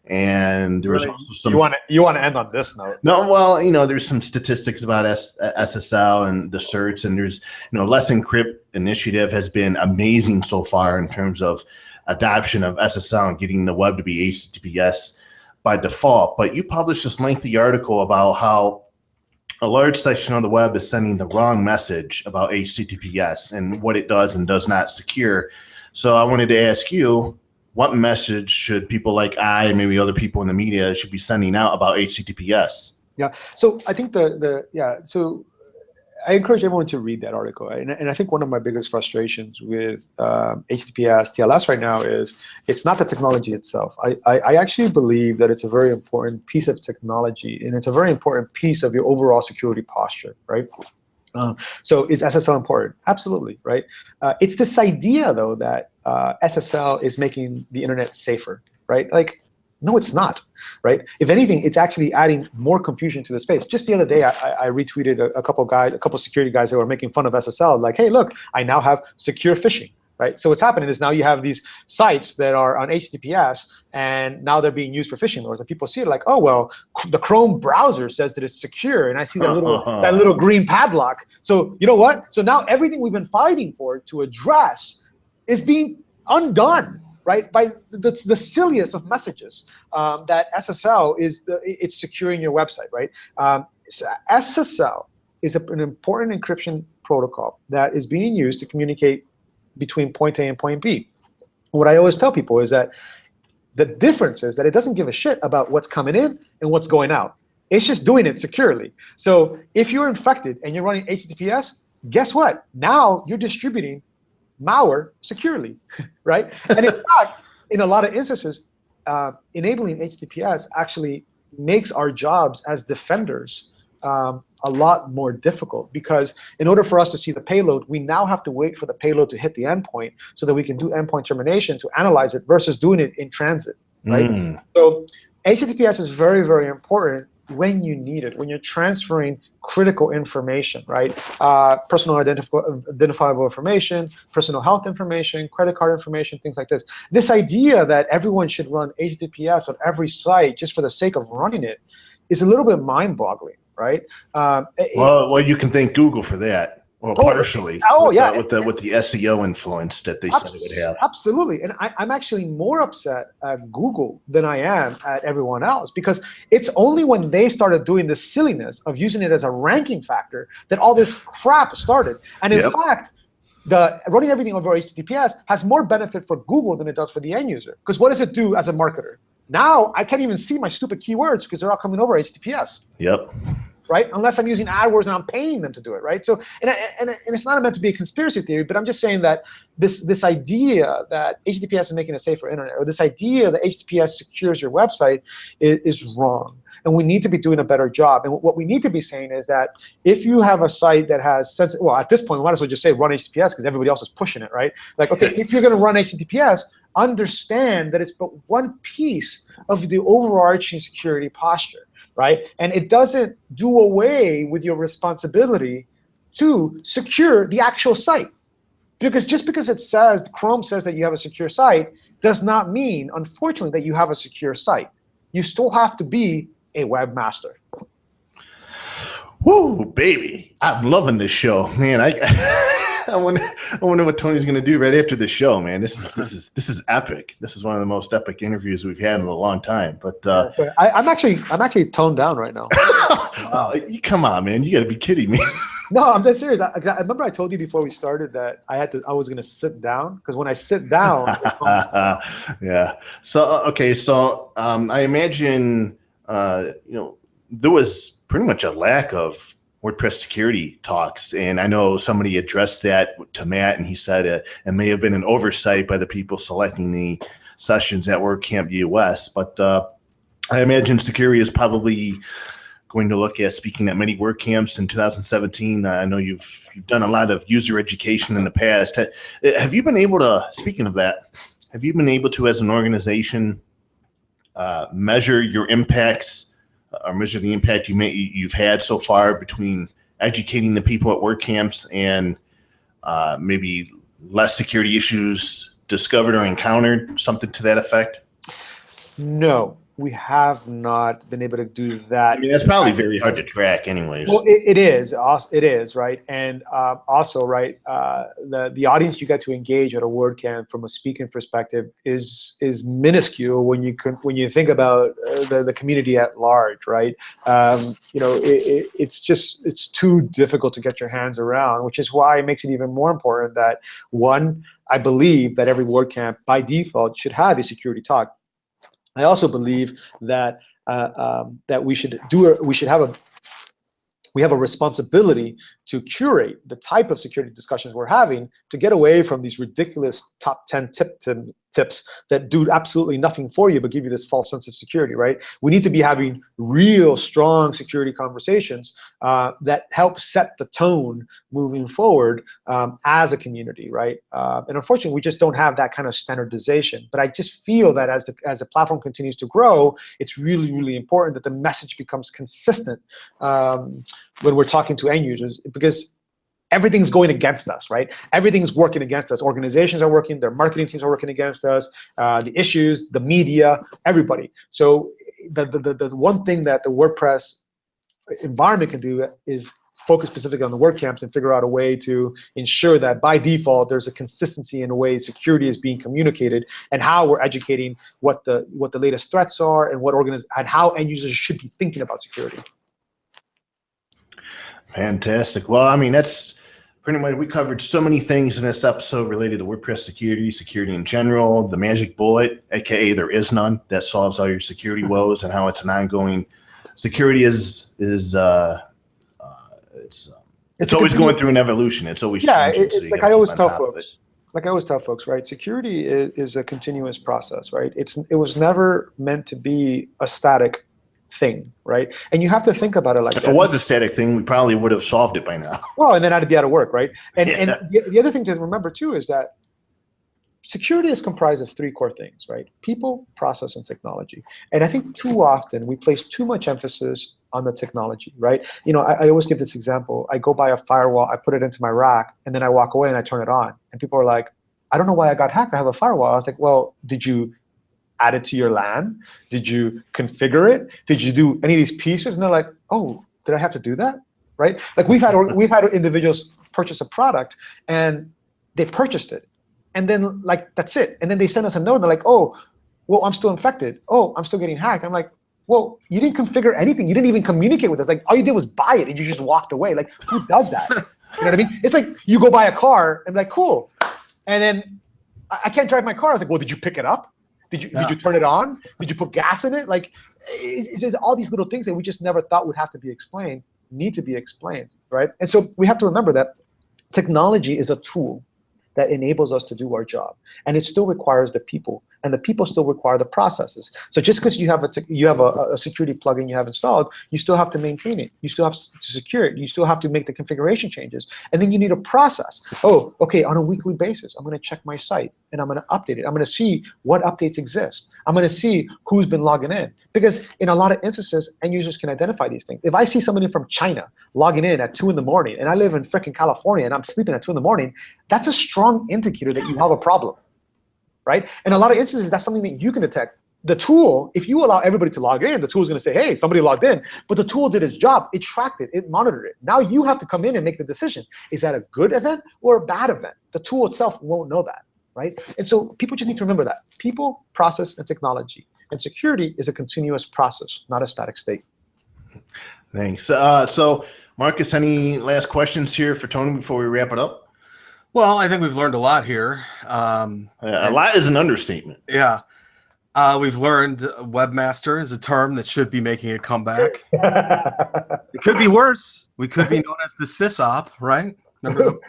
And there was also some. You want to end on this note? No, well, there's some statistics about SSL and the certs, and there's Let's Encrypt initiative has been amazing so far in terms of adoption of SSL and getting the web to be HTTPS by default. But you published this lengthy article about how a large section of the web is sending the wrong message about HTTPS and what it does and does not secure. So I wanted to ask you, what message should people like I and maybe other people in the media should be sending out about HTTPS? Yeah. So I think so I encourage everyone to read that article. Right? And I think one of my biggest frustrations with HTTPS, TLS right now is it's not the technology itself. I actually believe that it's a very important piece of technology, and it's a very important piece of your overall security posture, right? So is SSL important? Absolutely, right? It's this idea, though, that SSL is making the internet safer, right? Like, no, it's not, right? If anything, it's actually adding more confusion to the space. Just the other day, I retweeted a couple security guys that were making fun of SSL, like, hey, look, I now have secure phishing, right? So what's happening is now you have these sites that are on HTTPS, and now they're being used for phishing lures. And people see it like, oh, well, the Chrome browser says that it's secure, and I see that little green padlock. So you know what? So now everything we've been fighting for to address is being undone, right, by the silliest of messages that SSL it's securing your website, right? So SSL is an important encryption protocol that is being used to communicate between point A and point B. What I always tell people is that the difference is that it doesn't give a shit about what's coming in and what's going out. It's just doing it securely. So if you're infected and you're running HTTPS, guess what? Now you're distributing malware securely, right? And in fact, in a lot of instances, enabling HTTPS actually makes our jobs as defenders a lot more difficult, because in order for us to see the payload, we now have to wait for the payload to hit the endpoint so that we can do endpoint termination to analyze it versus doing it in transit, right? So HTTPS is very, very important when you need it, when you're transferring critical information, right? Personal identifiable information, personal health information, credit card information, things like this. This idea that everyone should run HTTPS on every site just for the sake of running it is a little bit mind-boggling, right? Well, you can thank Google for that. Well, partially. With the SEO influence that they said it would have. Absolutely, and I'm actually more upset at Google than I am at everyone else, because it's only when they started doing the silliness of using it as a ranking factor that all this crap started. And in fact, running everything over HTTPS has more benefit for Google than it does for the end user. Because what does it do as a marketer? Now I can't even see my stupid keywords because they're all coming over HTTPS. Yep. right? Unless I'm using AdWords and I'm paying them to do it, right? So, and it's not meant to be a conspiracy theory, but I'm just saying that this idea that HTTPS is making a safer internet, or this idea that HTTPS secures your website is wrong. And we need to be doing a better job. And what we need to be saying is that if you have a site that has well, at this point, we might as well just say run HTTPS because everybody else is pushing it, right? Like, okay, if you're going to run HTTPS, understand that it's but one piece of the overarching security posture, right? And it doesn't do away with your responsibility to secure the actual site. Because just because it says, Chrome says that you have a secure site, does not mean, unfortunately, that you have a secure site. You still have to be a webmaster. Woo, baby! I'm loving this show, man. I wonder what Tony's going to do right after this show, man. This is epic. This is one of the most epic interviews we've had in a long time. But I'm actually toned down right now. Come on, man! You got to be kidding me. No, I'm dead serious. I remember I told you before we started that I was going to sit down, because when I sit down, yeah. So okay, so I imagine there was pretty much a lack of WordPress security talks, and I know somebody addressed that to Matt, and he said it may have been an oversight by the people selecting the sessions at WordCamp US, but I imagine security is probably going to look at speaking at many WordCamps in 2017. I know you've done a lot of user education in the past. Have you been able to, speaking of that, have you been able to, as an organization, measure your impacts or measure the impact you've had so far between educating the people at WordCamps and maybe less security issues discovered or encountered, something to that effect? No, we have not been able to do that. I mean, that's probably very hard to track anyways. Well, it is, right? And also, right, the audience you get to engage at a WordCamp from a speaking perspective is minuscule when you think about the community at large, right? It's too difficult to get your hands around, which is why it makes it even more important that, one, I believe that every WordCamp by default should have a security talk. I also believe that that we have a responsibility to curate the type of security discussions we're having to get away from these ridiculous top 10 tips that do absolutely nothing for you but give you this false sense of security, right? We need to be having real strong security conversations that help set the tone moving forward as a community, right? And unfortunately, we just don't have that kind of standardization. But I just feel that as the platform continues to grow, it's really, really important that the message becomes consistent when we're talking to end users, because everything's going against us, right? Everything's working against us. Organizations are working, their marketing teams are working against us, the issues, the media, everybody. So the one thing that the WordPress environment can do is focus specifically on the WordCamps and figure out a way to ensure that by default there's a consistency in the way security is being communicated and how we're educating what the latest threats are and how end users should be thinking about security. Fantastic. Well, I mean, that's pretty much, we covered so many things in this episode related to WordPress security in general, the magic bullet, aka there is none, that solves all your security woes, and how it's an ongoing security it's always going through an evolution. It's always changing. It's like I always tell folks. Like I always tell folks, right? Security is a continuous process, right? It was never meant to be a static thing, right? And you have to think about it like that. If it was a static thing, we probably would have solved it by now. Well, and then I'd be out of work, right? And the other thing to remember too is that security is comprised of three core things, right? People, process, and technology. And I think too often we place too much emphasis on the technology, right? I always give this example. I go buy a firewall, I put it into my rack, and then I walk away and I turn it on. And people are like, I don't know why I got hacked. I have a firewall. I was like, well, did you add it to your LAN? Did you configure it? Did you do any of these pieces? And they're like, oh, did I have to do that? Right? Like we've had individuals purchase a product and they purchased it. And then like, that's it. And then they send us a note and they're like, oh, well, I'm still infected. Oh, I'm still getting hacked. I'm like, well, you didn't configure anything. You didn't even communicate with us. Like all you did was buy it and you just walked away. Like who does that? You know what I mean? It's like you go buy a car and like, cool. And then I can't drive my car. I was like, well, did you pick it up? Did you turn it on? Did you put gas in it? Like, it's all these little things that we just never thought would have to be explained. need to be explained, right? And so we have to remember that technology is a tool that enables us to do our job, and it still requires the people, and the people still require the processes. So just because you have a security plugin you have installed, you still have to maintain it, you still have to secure it, you still have to make the configuration changes, and then you need a process. Oh, okay, on a weekly basis, I'm going to check my site and I'm going to update it. I'm going to see what updates exist. I'm going to see who's been logging in, because in a lot of instances, end users can identify these things. If I see somebody from China logging in at 2 in the morning, and I live in freaking California and I'm sleeping at 2 in the morning, that's a strong indicator that you have a problem, right? In a lot of instances, that's something that you can detect. The tool, if you allow everybody to log in, the tool is going to say, hey, somebody logged in, but the tool did its job. It tracked it, it monitored it. Now you have to come in and make the decision. Is that a good event or a bad event? The tool itself won't know that, right? And so people just need to remember that. People, process, and technology. And security is a continuous process, not a static state. Thanks. So, Marcus, any last questions here for Tony before we wrap it up? Well, I think we've learned a lot here. A lot is an understatement. Yeah. We've learned webmaster is a term that should be making a comeback. It could be worse. We could be known as the sysop, right? Remember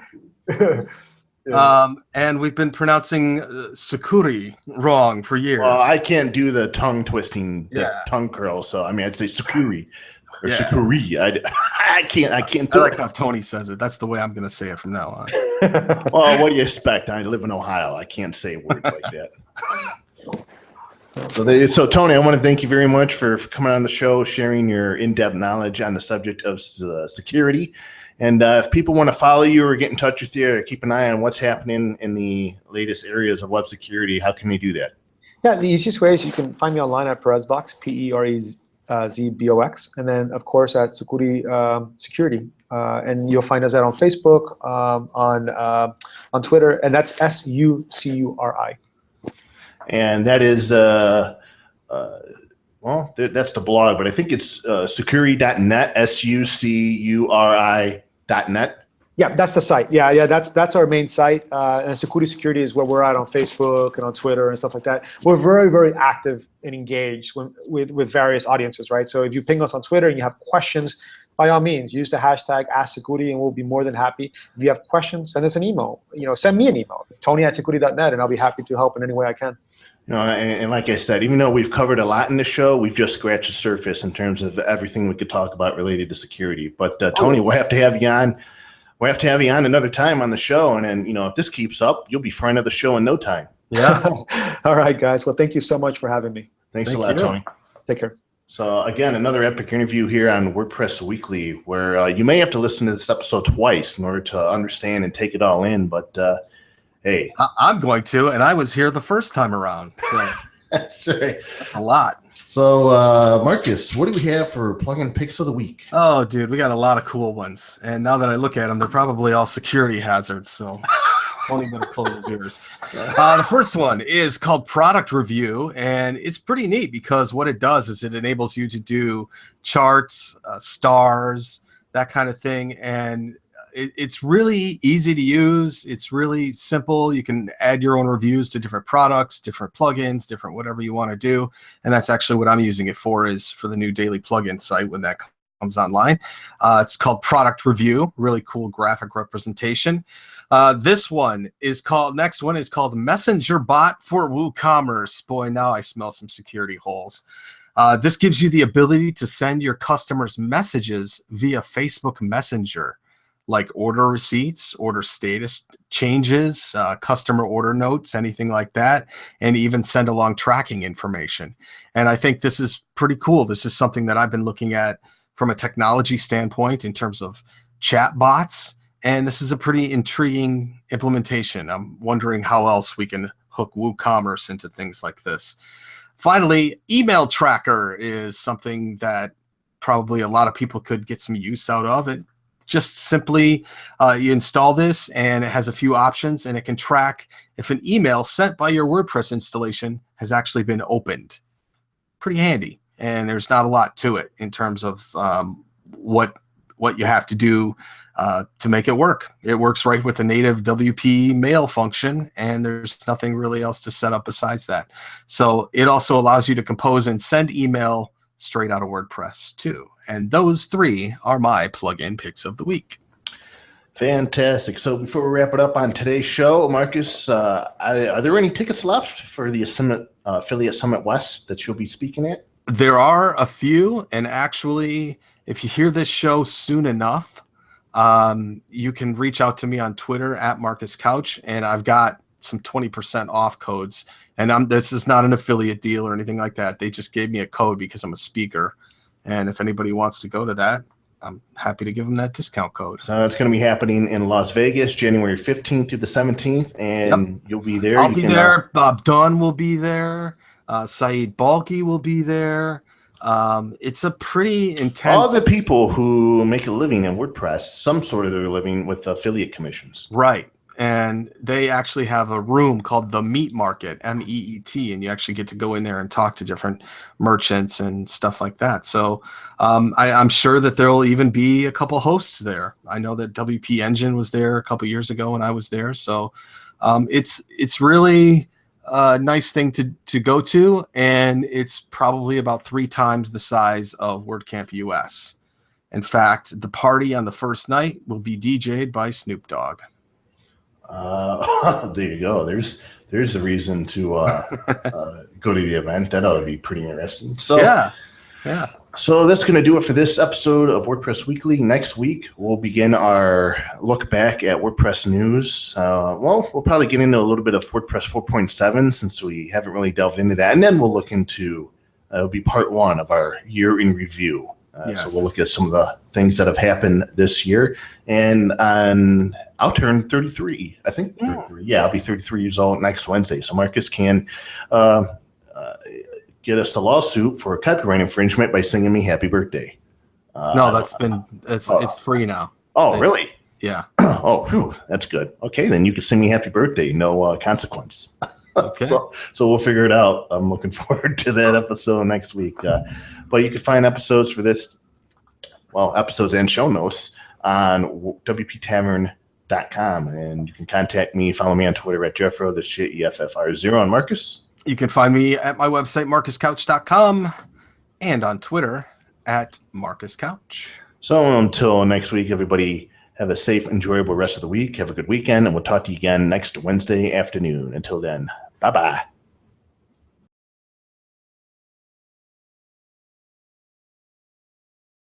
and we've been pronouncing Sakuri wrong for years. Well, I can't do the tongue twisting, the tongue curl. So, I mean, I'd say Sakuri or Sakuri. I can't do I like it. how Tony says it. That's the way I'm going to say it from now on. Well, what do you expect? I live in Ohio. I can't say words like that. So, Tony, I want to thank you very much for coming on the show, sharing your in-depth knowledge on the subject of security. And if people want to follow you or get in touch with you or keep an eye on what's happening in the latest areas of web security, how can they do that? Yeah, the easiest way is you can find me online at Perezbox, Perezbox, and then, of course, at Sakuri Security. And you'll find us out on Facebook, on Twitter, and that's SUCURI. And that is, well, that's the blog, but I think it's sucuri.net, SUCURI.net. Yeah, that's the site. Yeah, that's our main site. And Sakuri Security is where we're at on Facebook and on Twitter and stuff like that. We're very, very active and engaged with various audiences, right? So if you ping us on Twitter and you have questions, by all means, use the hashtag #AskSakuri, and we'll be more than happy. If you have questions, send us an email. Send me an email, Tony@sakuri.net, and I'll be happy to help in any way I can. And like I said, even though we've covered a lot in the show, we've just scratched the surface in terms of everything we could talk about related to security. But Tony, we'll have to have you on. We'll have to have you on another time on the show, and then if this keeps up, you'll be friend of the show in no time. Yeah. All right, guys. Well, thank you so much for having me. Thanks a lot, Tony. Take care. So again, another epic interview here on WordPress Weekly, where you may have to listen to this episode twice in order to understand and take it all in. But hey, I'm going to, and I was here the first time around. So that's right. That's a lot. So Marcus, what do we have for plugin picks of the week? Oh, dude, we got a lot of cool ones. And now that I look at them, they're probably all security hazards. So Tony better close his ears. The first one is called Product Review, and it's pretty neat because what it does is it enables you to do charts, stars, that kind of thing, and it's really easy to use. It's really simple. You can add your own reviews to different products, different plugins, different whatever you want to do, and that's actually what I'm using it for, is for the new daily plugin site when that comes online. It's called Product Review, really cool graphic representation. Next one is called Messenger Bot for WooCommerce. Boy, now I smell some security holes. This gives you the ability to send your customers messages via Facebook Messenger, like order receipts, order status changes, customer order notes, anything like that, and even send along tracking information. And I think this is pretty cool. This is something that I've been looking at from a technology standpoint in terms of chat bots. And this is a pretty intriguing implementation. I'm wondering how else we can hook WooCommerce into things like this. Finally, email tracker is something that probably a lot of people could get some use out of. It just simply, you install this and it has a few options, and it can track if an email sent by your WordPress installation has actually been opened. Pretty handy. And there's not a lot to it in terms of what you have to do to make it work. It works right with the native WP mail function, and there's nothing really else to set up besides that. So it also allows you to compose and send email straight out of WordPress too. And those 3 are my plugin picks of the week. Fantastic. So before we wrap it up on today's show, Marcus, are there any tickets left for the Affiliate Summit West that you'll be speaking at? There are a few, and actually, if you hear this show soon enough, you can reach out to me on Twitter at Marcus Couch, and I've got some 20% off codes. And this is not an affiliate deal or anything like that. They just gave me a code because I'm a speaker, and if anybody wants to go to that, I'm happy to give them that discount code. So it's going to be happening in Las Vegas, January 15th to the 17th, and You'll be there. I'll be there. Bob Dunn will be there. Saeed Balki will be there. It's a pretty intense. All the people who make a living in WordPress, some sort of their living with affiliate commissions. Right. And they actually have a room called the Meat Market, MEET, and you actually get to go in there and talk to different merchants and stuff like that. So I'm sure that there will even be a couple hosts there. I know that WP Engine was there a couple years ago when I was there. So it's really a nice thing to go to, and it's probably about 3 times the size of WordCamp US. In fact, the party on the first night will be DJ'd by Snoop Dogg. There you go. There's a reason to go to the event. That ought to be pretty interesting. So yeah. So that's going to do it for this episode of WordPress Weekly. Next week, we'll begin our look back at WordPress news. We'll probably get into a little bit of WordPress 4.7 since we haven't really delved into that. And then we'll look into, it'll be part 1 of our year in review. Yes. So we'll look at some of the things that have happened this year. And I'll turn 33. I think 33. Yeah, I'll be 33 years old next Wednesday. So Marcus can get us a lawsuit for copyright infringement by singing me happy birthday. No, it's free now. Oh, really? Yeah. Oh, whew, that's good. Okay, then you can sing me happy birthday. No consequence. Okay. So we'll figure it out. I'm looking forward to that episode next week. But you can find episodes for this, episodes and show notes on wptavern.com. And you can contact me, follow me on Twitter at Jeffro, that's JEFFR0, and Marcus. You can find me at my website, marcuscouch.com, and on Twitter at marcuscouch. So until next week, everybody, have a safe, enjoyable rest of the week. Have a good weekend, and we'll talk to you again next Wednesday afternoon. Until then, bye-bye.